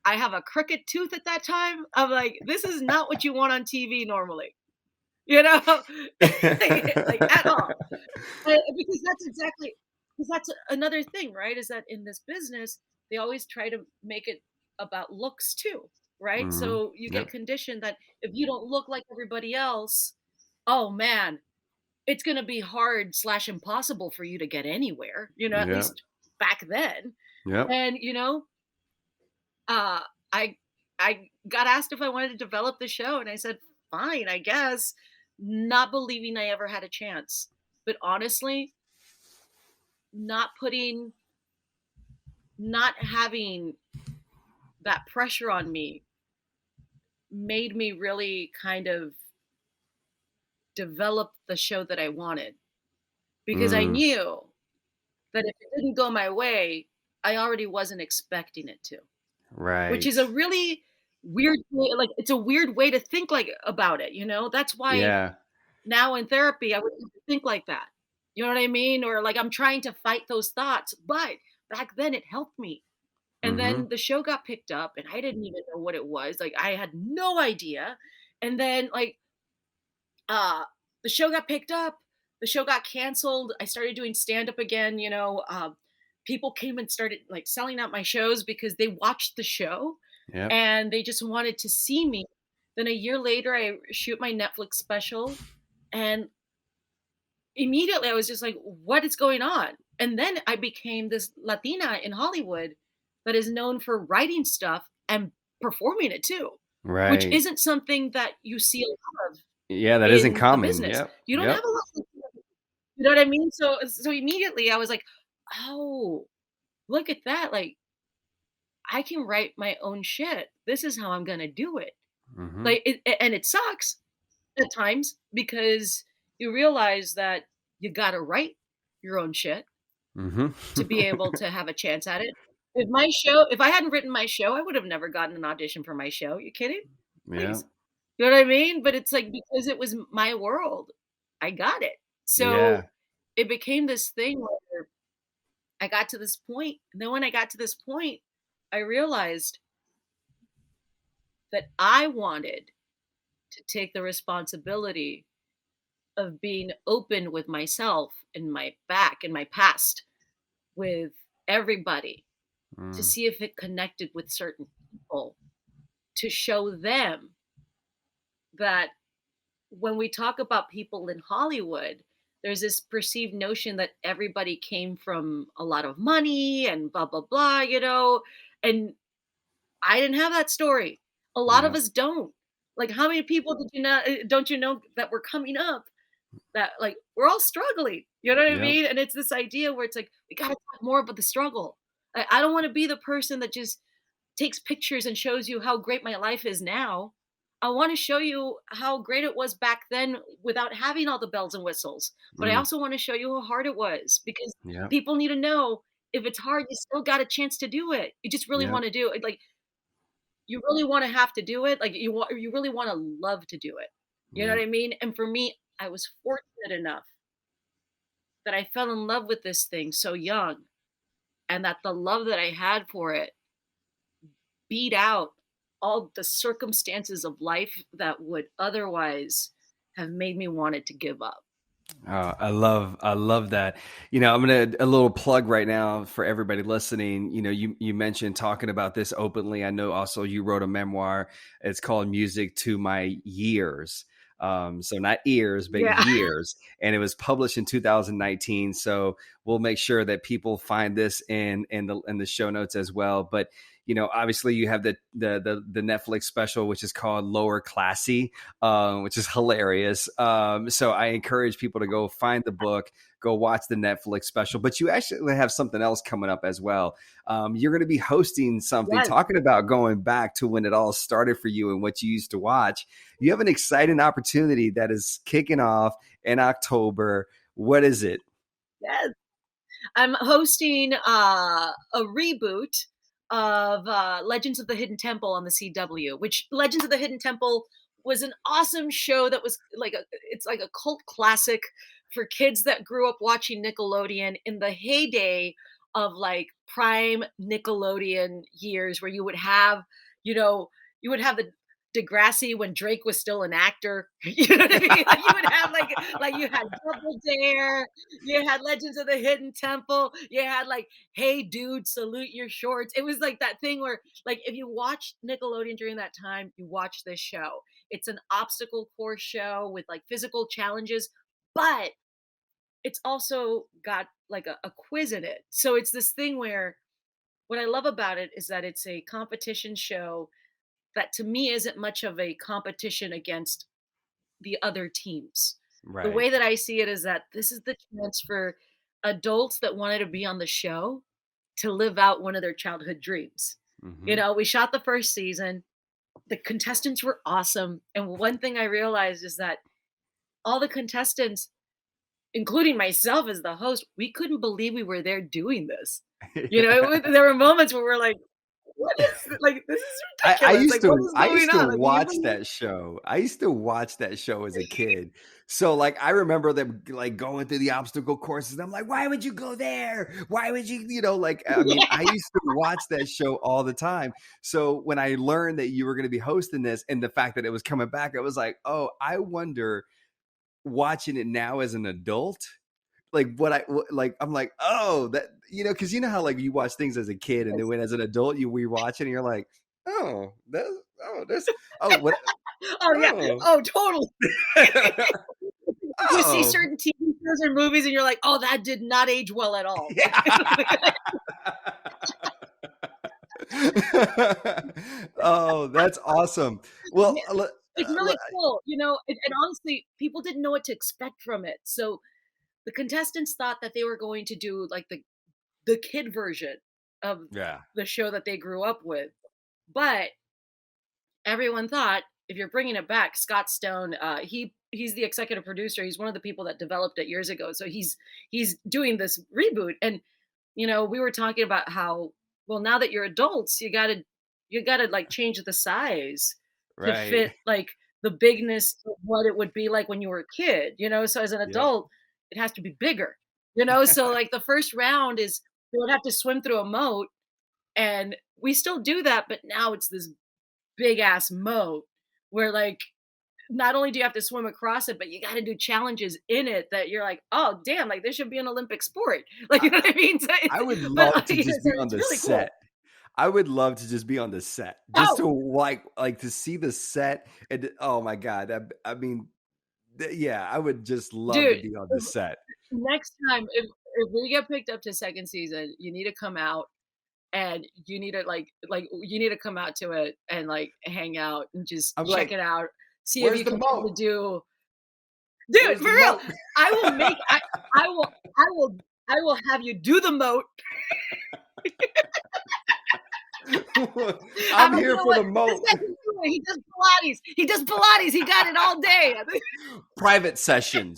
I have a crooked tooth at that time. I'm like, this is not what you want on TV normally, you know, like at all. Because that's another thing, right? Is that in this business, they always try to make it about looks too, right? Mhm. So you get Yep. conditioned that if you don't look like everybody else, oh man, it's gonna be hard slash impossible for you to get anywhere, at Yep. least back then. Yep. And, uh, I I got asked if I wanted to develop the show, and I said, "Fine, I guess," not believing I ever had a chance. But honestly, not putting not having that pressure on me made me really kind of develop the show that I wanted, because I Mm, knew that if it didn't go my way, I already wasn't expecting it to, which is a right. really weird way, like, it's a weird way to think, like, about it, That's why Yeah. now in therapy, I would never think like that. You know what I mean? Or, like, I'm trying to fight those thoughts, but back then it helped me. And then Mhm. the show got picked up, and I didn't even know what it was, like, I had no idea. And then, like, uh, the show got picked up, the show got canceled, I started doing stand-up again, people came and started, like, selling out my shows because they watched the show, Yep. and they just wanted to see me. Then a year later, I shoot my Netflix special, and immediately I was just like, "What is going on?" And then I became this Latina in Hollywood that is known for writing stuff and performing it too, which Right. isn't something that you see a lot of Yeah, that isn't in the common. business. Yep. You don't have Yep. a lot of, you know what I mean? So immediately I was like, "Oh, look at that. Like, I can write my own shit. This is how I'm gonna do it." Mhm. Like, and it sucks at times because you realize that you gotta write your own shit Mhm. to be able to have a chance at it. If I hadn't written my show, I would have never gotten an audition for my show. You kidding? Yeah. Please. You know what I mean? But it's like because it was my world, I got it. So Yeah. it became this thing where I got to this point. And then when I got to this point, I realized that I wanted to take the responsibility of being open with myself and my back and my past with everybody to Mm. see if it connected with certain people, to show them that when we talk about people in Hollywood, there's this perceived notion that everybody came from a lot of money and blah, blah, blah, and I didn't have that story. A lot of Yeah. us don't. Like, how many people don't you know that were coming up? that like we're all struggling. You know what I Yep. mean? And it's this idea where it's like we got to talk more about the struggle. I don't want to be the person that just takes pictures and shows you how great my life is now. I want to show you how great it was back then without having all the bells and whistles. But I Mm, also want to show you how hard it was because yep. people need to know if it's hard, you still got a chance to do it. You just really Yep. want to do it. Like you really want to have to do it. Like you really want to love to do it. You know Yep. what I mean? And for me, I was fortunate enough that I fell in love with this thing so young and that the love that I had for it beat out all the circumstances of life that would otherwise have made me want it to give up. I love that. I'm gonna a little plug right now for everybody listening. You mentioned talking about this openly. I know also you wrote a memoir. It's called Music to My Years. So not ears, but Yeah. years. And it was published in 2019. So we'll make sure that people find this in the show notes as well. But obviously you have the Netflix special, which is called Lower Classy, which is hilarious. So I encourage people to go find the book, go watch the Netflix special. But you actually have something else coming up as well. You're going to be hosting something Yes. talking about going back to when it all started for you and what you used to watch. You have an exciting opportunity that is kicking off in October. What is it? Yes. I'm hosting a reboot of Legends of the Hidden Temple on the CW, which Legends of the Hidden Temple was an awesome show that was like it's like a cult classic for kids that grew up watching Nickelodeon in the heyday of like prime Nickelodeon years where you know, you would have the Degrassi when Drake was still an actor. You know what I mean? Like you would have like you had Double Dare, you had Legends of the Hidden Temple. You had like, hey dude, salute your shorts. It was like that thing where like if you watched Nickelodeon during that time, you watch this show. It's an obstacle course show with like physical challenges, but it's also got like a quiz in it. So it's this thing where what I love about it is that it's a competition show that to me isn't much of a competition against the other teams. The Right. way that I see it is that this is the chance for adults that wanted to be on the show to live out one of their childhood dreams. Hmm. We shot the first season. The contestants were awesome. And one thing I realized is that all the contestants, including myself as the host, we couldn't believe we were there doing this. There were moments where we're like, what is like this is I ridiculous. used Like what to is I going used to on? Like can you watch believe that show. I used to watch that show as a kid. So like I remember them like going through the obstacle courses. I'm like, why would you go there? Why would like I mean, I used to watch that show all the time. So when I learned that you were going to be hosting this and the fact that it was coming back, I was like, oh, I wonder watching it now as an adult like like I'm like, oh, that because you know how like you watch things as a kid and then when as an adult you rewatch it and you're like, oh, that's oh what Oh yeah. oh Oh totally. You see oh certain TV shows or movies and you're like, "Oh, that did not age well at all." Like yeah. Oh, that's awesome. Well, yeah, it's really cool, and honestly, people didn't know what to expect from it. So, the contestants thought that they were going to do, like, the kid version of yeah, the show that they grew up with, but everyone thought if you're bringing it back, Scott Stone, he's the executive producer. He's one of the people that developed it years ago. So he's doing this reboot, and we were talking about how well now that you're adults, you gotta like change the size to right. fit like the bigness of what it would be like when you were a kid. So as an Yep. adult, it has to be bigger. So like the first round is they would have to swim through a moat, and we still do that, but now it's this big ass moat where like not only do you have to swim across it, but you got to do challenges in it that you're like, oh damn, like this should be an Olympic sport. Like I, you know what I mean? So I would but love to just so be on it's the really set. cool. I would love to just be on the set, just Oh, to like to see the set and oh my god, I mean, yeah, I would just love to dude, be on the set. next time if we get picked up to second season, you need to come out and you need to like you need to come out to it and like hang out and just I'm check like, it out. See if "Where's you the can be able boat?" to do. Dude, Where's for the real. moat? I will make I will I will I will have you do the moat. I'm I'm like, "You here know for what? the This moat. guy can do it. He does Pilates. He does Pilates. He got it all day." Private sessions.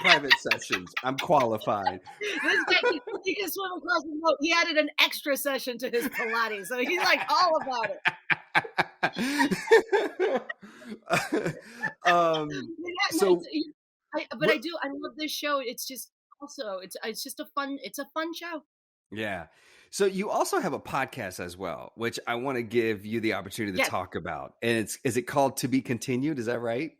Private sessions. I'm qualified. This guy he can swim across the moat. He added an extra session to his Pilates, so he's, like, all about it. Yeah, no, so but what I love this show. It's just also it's just a fun show. yeah. So you also have a podcast as well, which I want to give you the opportunity to Yes. talk about. And it's is it called To Be Continued? Is that right?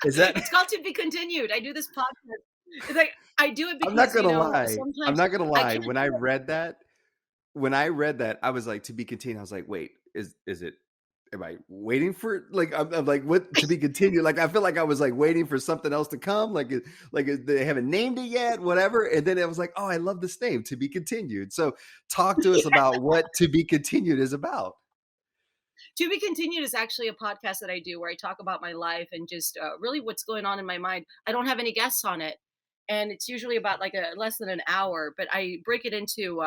Is that It's called To Be Continued. I do this podcast. It's like I do it I'm not because, gonna lie. I'm sometimes not gonna I lie. can't do it. When I read that, I was like, to be continued. I was like, wait, is it? Am I waiting for like? I'm like, what to be continued? Like, I feel like I was like waiting for something else to come. They haven't named it yet, whatever. And then I was like, oh, I love this name, To Be Continued. So, talk to us about what To Be Continued is about. To Be Continued is actually a podcast that I do where I talk about my life and just really what's going on in my mind. I don't have any guests on it, and it's usually about like a less than an hour. But I break it into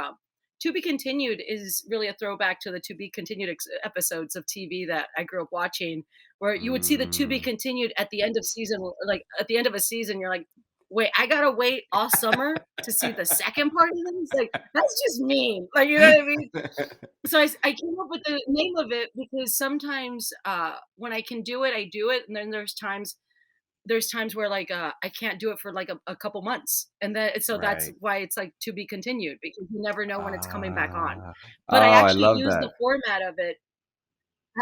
To Be Continued is really a throwback to the To Be Continued episodes of TV that I grew up watching, where you would see the To Be Mm. Continued at the end of season, like at the end of a season, you're like, wait, I gotta wait all summer to see the second part of this. Like that's just mean. Like you know what I mean? So I came up with the name of it because sometimes, when I can do it, I do it, and then there's times where, like, I can't do it for, like, a couple months, and then so that's Right. why it's, like, to be continued because you never know when it's coming back on. Ah. But I Oh, I actually love use the that. format of it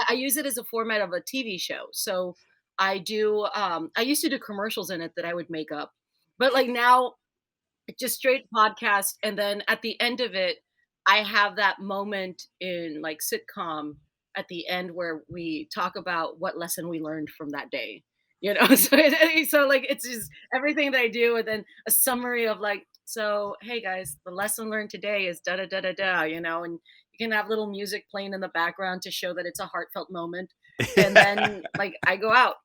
I use it as a format of a TV show. So I used to do commercials in it that I would make up, but, like, now just straight podcast, and then at the end of it, I have that moment in, like, sitcom at the end where we talk about what lesson we learned from that day, you know? So, like, it's just everything that I do and then a summary of, like, "So, hey, guys, the lesson learned today is da da da da da," you know? And you can have little music playing in the background to show that it's a heartfelt moment, and then, like, I go out.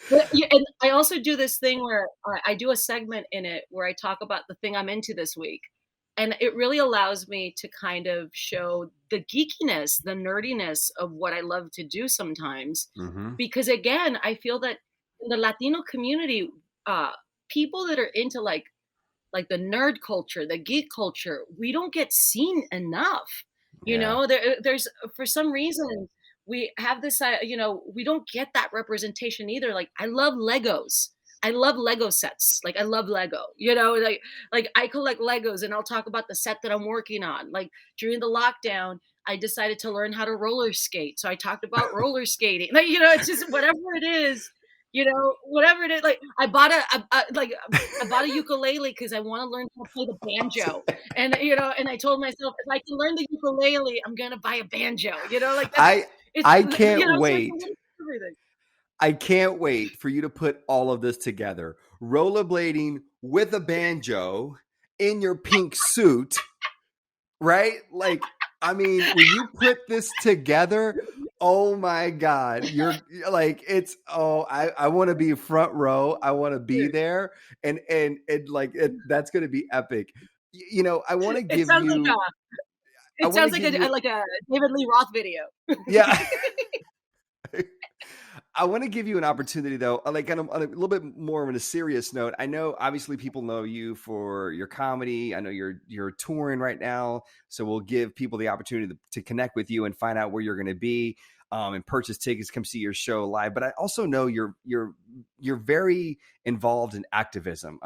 But yeah, and I also do this thing where I do a segment in it where I talk about the thing I'm into this week. And it really allows me to kind of show the geekiness, the nerdiness of what I love to do sometimes. Mhm. Because again, I feel that in the Latino community, uh, people that are into like the nerd culture, the geek culture, we don't get seen enough. You Yeah. know, there's for some reason we have this, we don't get that representation either. Like I love Legos. I love Lego sets. Like I love Lego. Like I collect Legos, and I'll talk about the set that I'm working on. Like during the lockdown, I decided to learn how to roller skate, so I talked about roller skating. Like it's just whatever it is. Whatever it is, like I bought a ukulele because I wanna learn how to play the banjo, and I told myself, "If I can learn the ukulele, I'm gonna buy a banjo," like, that's I it's I can't so it's a wait. little everything. I can't wait for you to put all of this together. Rollerblading with a banjo in your pink suit, right? Like, I mean, when you put this together, oh my God, you're like, I want to be front row. I want to be Dude, there. And like, that's going to be epic. I want to it give sounds like you, I it want to sounds like give you, a David Lee Roth video. yeah. I want to give you an opportunity though, like on a little bit more on a serious note. I know obviously people know you for your comedy. I know you're touring right now, so we'll give people the opportunity to connect with you and find out where you're going to be, and purchase tickets, come see your show live. But I also know you're very involved in activism.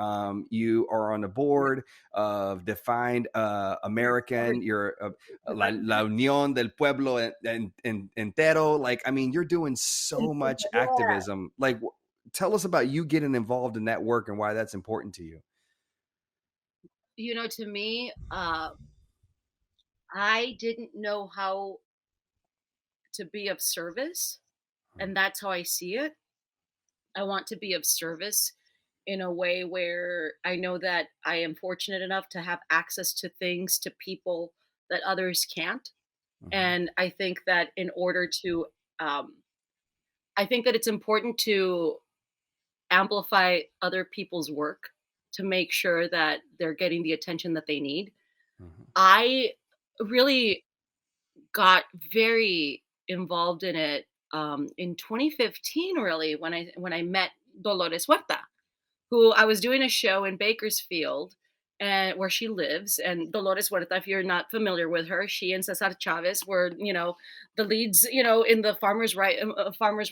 You are on the board of Defined American. You're La Unión del Pueblo Entero. Like, I mean, you're doing so much Yeah. activism. Like, tell us about you getting involved in that work and why that's important to you. To me, I didn't know how to be of service, and that's how I see it. I want to be of service in a way where I know that I am fortunate enough to have access to things, to people that others can't. Mhm. And I think that in order to um, I think that it's important to amplify other people's work to make sure that they're getting the attention that they need. Mhm. I really got very involved in it in 2015, really, when I met Dolores Huerta, who I was doing a show in Bakersfield, and where she lives. And Dolores Huerta, if you're not familiar with her, she and Cesar Chavez were, the leads, in the farmers'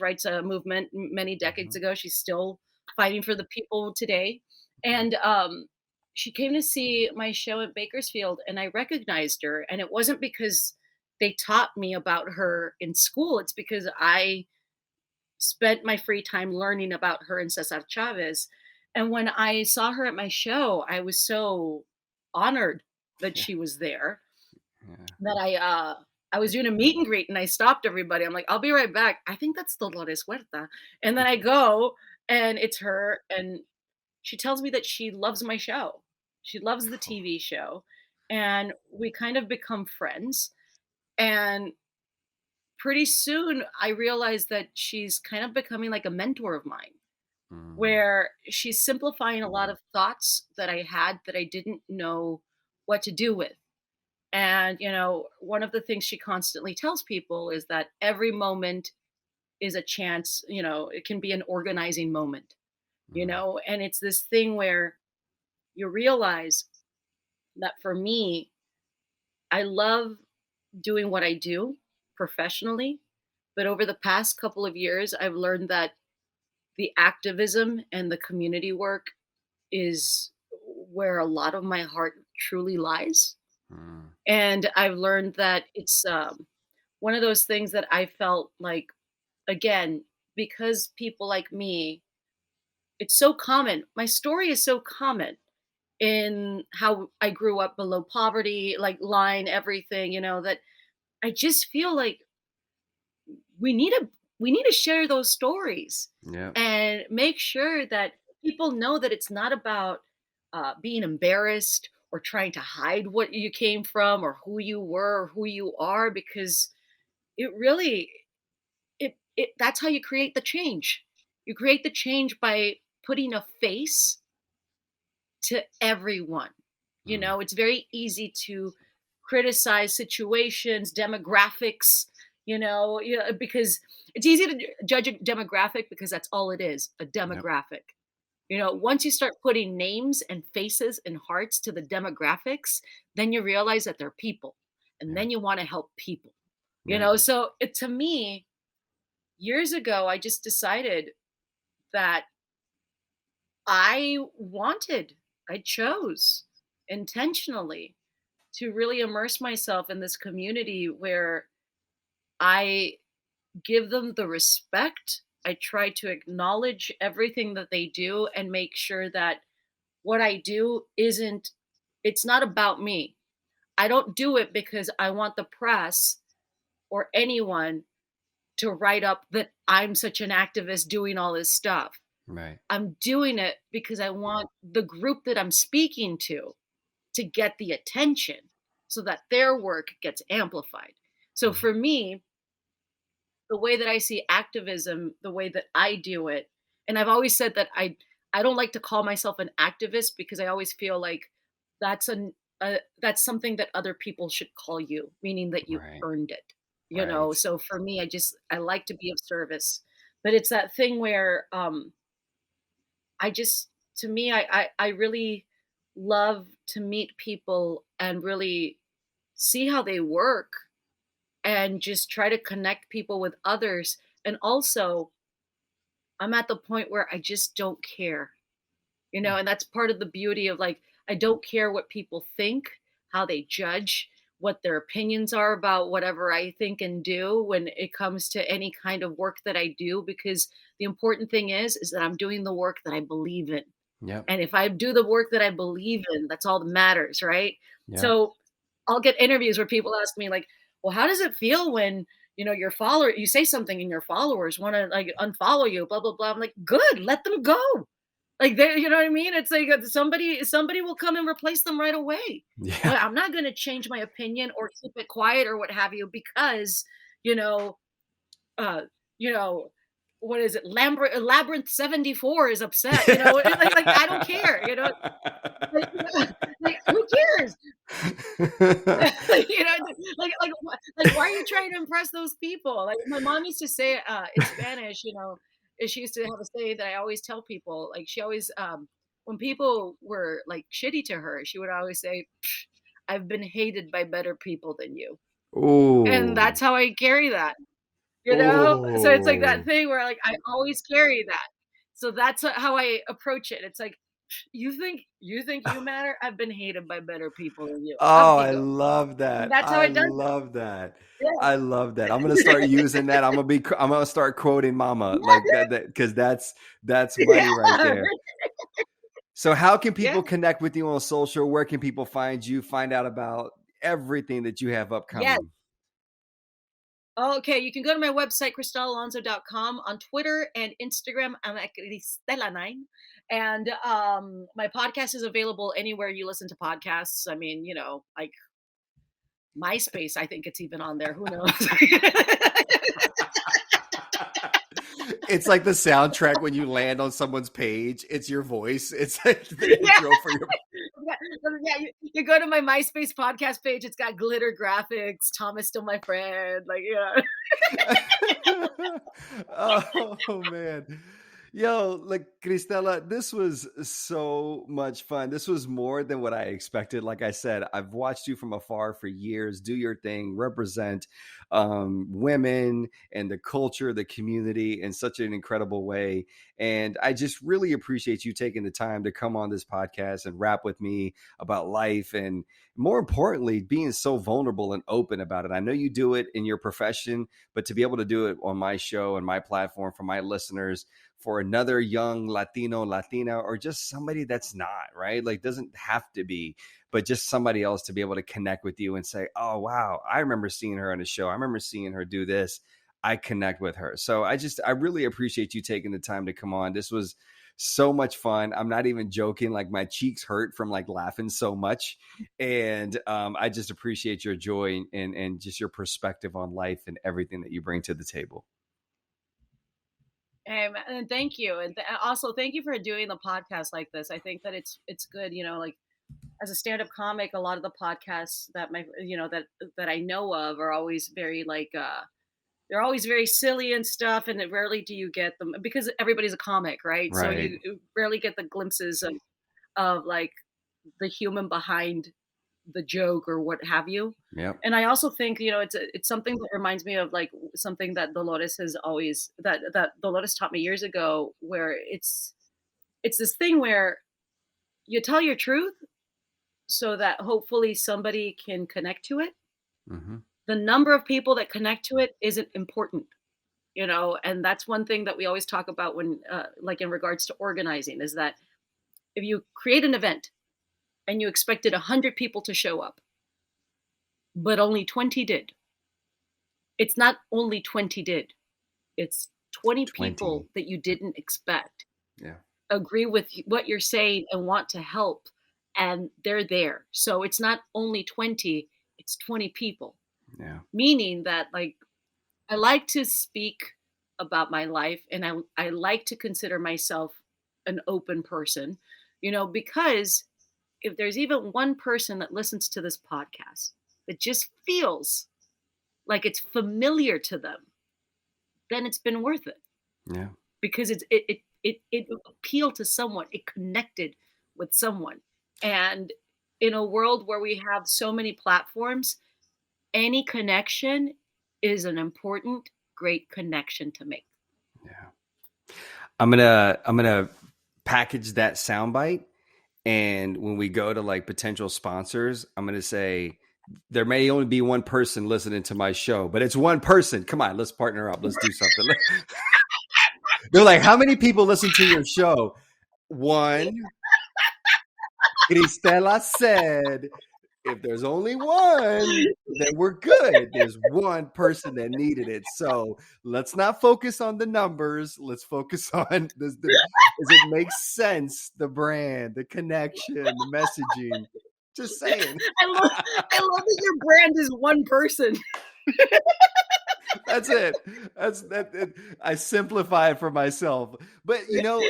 rights movement many decades Mhm. ago. She's still fighting for the people today, Mhm. and she came to see my show at Bakersfield, and I recognized her. And it wasn't because they taught me about her in school; it's because I spent my free time learning about her and Cesar Chavez. And when I saw her at my show, I was so honored that Yeah. she was there Yeah. that I was doing a meet and greet and I stopped everybody. I'm like, I'll be right back. I think that's Dolores Huerta. And then I go and it's her, and she tells me that she loves my show. She loves the Cool. TV show. And we kind of become friends. And pretty soon I realized that she's kind of becoming like a mentor of mine, Mm. where she's simplifying a lot of thoughts that I had that I didn't know what to do with. And, one of the things she constantly tells people is that every moment is a chance, it can be an organizing moment, Mm. and it's this thing where you realize that for me, I love doing what I do professionally. But over the past couple of years, I've learned that the activism and the community work is where a lot of my heart truly lies. Mm. And I've learned that it's one of those things that I felt like, again, because people like me, it's so common. My story is so common in how I grew up below poverty, like line, everything, that I just feel like we need to we need to share those stories Yep. and make sure that people know that it's not about being embarrassed or trying to hide what you came from or who you were or who you are, because it really it that's how you create the change. You create the change by putting a face to everyone. Mm. It's very easy to criticize situations, demographics, because it's easy to judge a demographic because that's all it is, a Yep. demographic. Once you start putting names and faces and hearts to the demographics, then you realize that they're people, and Yeah. then you want to help people. Yeah. So to me, years ago, I just decided that I wanted, I chose intentionally to really immerse myself in this community where I give them the respect. I try to acknowledge everything that they do and make sure that what I do it's not about me. I don't do it because I want the press or anyone to write up that I'm such an activist doing all this stuff. Right. I'm doing it because I want the group that I'm speaking to get the attention so that their work gets amplified. So Mhm. for me, the way that I see activism, the way that I do it, and I've always said that I don't like to call myself an activist because I always feel like that's that's something that other people should call you, meaning that you Right. earned it. Right. So for me, I like to be of service. But it's that thing where I just to me I really love to meet people and really see how they work and just try to connect people with others. And also, I'm at the point where I just don't care, Mm. and that's part of the beauty of like, I don't care what people think, how they judge, what their opinions are about whatever I think and do when it comes to any kind of work that I do, because the important thing is that I'm doing the work that I believe in. Yep. And if I do the work that I believe in, that's all that matters, right? Yep. So I'll get interviews where people ask me like, "Well, how does it feel when, you say something and your followers want to like unfollow you, blah blah blah." I'm like, "Good, let them go." Like they you know what I mean? It's like somebody will come and replace them right away. Yeah. But I'm not going to change my opinion or keep it quiet or what have you because, you know, uh, you know, what is it? Labyrinth 74 is upset, like I don't care, like, like who cares? you know, why are you trying to impress those people? Like my mom used to say in Spanish, she used to have a say that I always tell people. Like she always, when people were like shitty to her, she would always say, "Psh, I've been hated by better people than you," and Ooh. that's how I carry that. So it's like that Oh. thing where like I always carry that. So that's how I approach it. It's like you think you matter? I've been hated by better people than you. Up Oh, you I go. love And that. that's how I it does it. love that. Yeah. I love that. I'm gonna start using that. I'm gonna start quoting mama like Yeah. that because that's money right Yeah. there. So how can Yeah. people connect with you on social? Where can people find you, find out about everything that you have Yes. upcoming? Okay, you can go to my website, cristelaalonzo.com. On Twitter and Instagram, I'm at Cristela9. And my podcast is available anywhere you listen to podcasts. I mean, like MySpace, I think it's even on there. Who knows? It's like the soundtrack when you land on someone's page. It's your voice. It's like the Yeah. intro for your. Yeah, you go to my MySpace podcast page, it's got glitter graphics, Thomas still my friend, like, Oh man. Yo, like Cristela, this was so much fun. This was more than what I expected. Like I said, I've watched you from afar for years. Do your thing, represent women and the culture, the community in such an incredible way. And I just really appreciate you taking the time to come on this podcast and rap with me about life and more importantly, being so vulnerable and open about it. I know you do it in your profession, but to be able to do it on my show and my platform for my listeners, for another young Latino, Latina, or just somebody that's not, right? Like, doesn't have to be, but just somebody else to be able to connect with you and say, oh, wow, I remember seeing her on a show. I remember seeing her do this. I connect with her. So I really appreciate you taking the time to come on. This was so much fun. I'm not even joking. Like my cheeks hurt from like laughing so much. And I just appreciate your joy and just your perspective on life and everything that you bring to the table. and thank you. And also thank you for doing the podcast like this. I think that it's good, like as a stand-up comic, a lot of the podcasts that that I know of are always very like they're always very silly and stuff, and rarely do you get them because everybody's a comic, right? So Right. you rarely get the glimpses of like the human behind the joke or what have you. Yep. And I also think, it's something that reminds me of like something that Dolores has always that Dolores taught me years ago, where it's this thing where you tell your truth so that hopefully somebody can connect to it. Hmm. The number of people that connect to it isn't important, and that's one thing that we always talk about when like in regards to organizing, is that if you create an event and you expected 100 people to show up but only 20 did, it's not only 20 did, it's 20 people 20. that you didn't expect Yeah. agree with what you're saying and want to help, and they're there. So it's not only 20, it's 20 people. Yeah. Meaning that like I like to speak about my life, and I like to consider myself an open person, because if there's even one person that listens to this podcast that just feels like it's familiar to them, then it's been worth it, Yeah. because it appealed to someone, it connected with someone. And in a world where we have so many platforms, any connection is an important, great connection to make. Yeah. I'm gonna package that soundbite, and when we go to like potential sponsors, I'm gonna say there may only be one person listening to my show, but it's one person. Come on, let's partner up. Let's do something. They're like, how many people listen to your show? One. Cristela said, if there's only one, then we're good. There's one person that needed it. So let's not focus on the numbers. Let's focus on does it make sense? The brand, the connection, the messaging. Just saying. I love that your brand is one person. That's it. That's that. I simplify it for myself. But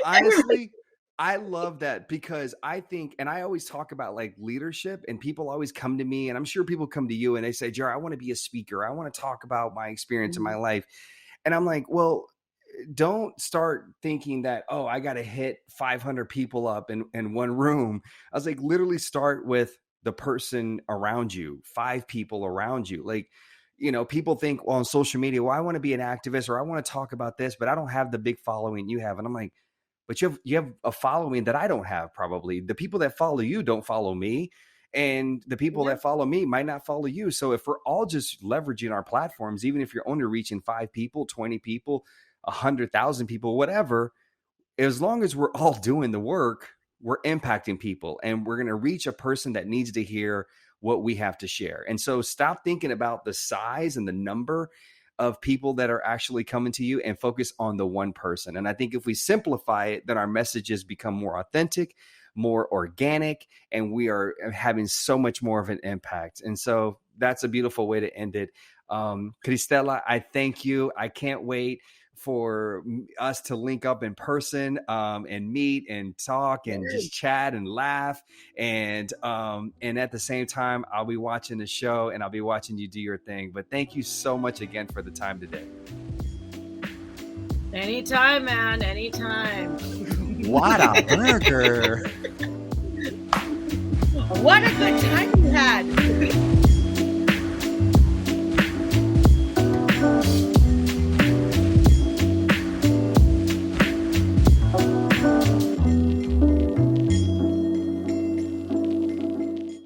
honestly, I love that because I think, and I always talk about like leadership, and people always come to me, and I'm sure people come to you and they say, Jared, I want to be a speaker. I want to talk about my experience in my Mhm. life. And I'm like, well, don't start thinking that, oh, I got to hit 500 people up in one room. I was like, literally start with the person around you, 5 people around you. Like, people think, well, on social media, well, I want to be an activist or I want to talk about this, but I don't have the big following you have. And I'm like, but you have a following that I don't have. Probably the people that follow you don't follow me, and the people Yeah. that follow me might not follow you. So if we're all just leveraging our platforms, even if you're only reaching 5 people, 20 people, 100,000 people, whatever, as long as we're all doing the work, we're impacting people, and we're going to reach a person that needs to hear what we have to share. And so stop thinking about the size and the number of people that are actually coming to you, and focus on the one person. And I think if we simplify it, then our messages become more authentic, more organic, and we are having so much more of an impact. And so that's a beautiful way to end it. Cristela, I thank you. I can't wait for us to link up in person, and meet and talk and just Yes. chat and laugh. And at the same time, I'll be watching the show and I'll be watching you do your thing. But thank you so much again for the time today. Anytime, man. Anytime. What a burger. What a good time.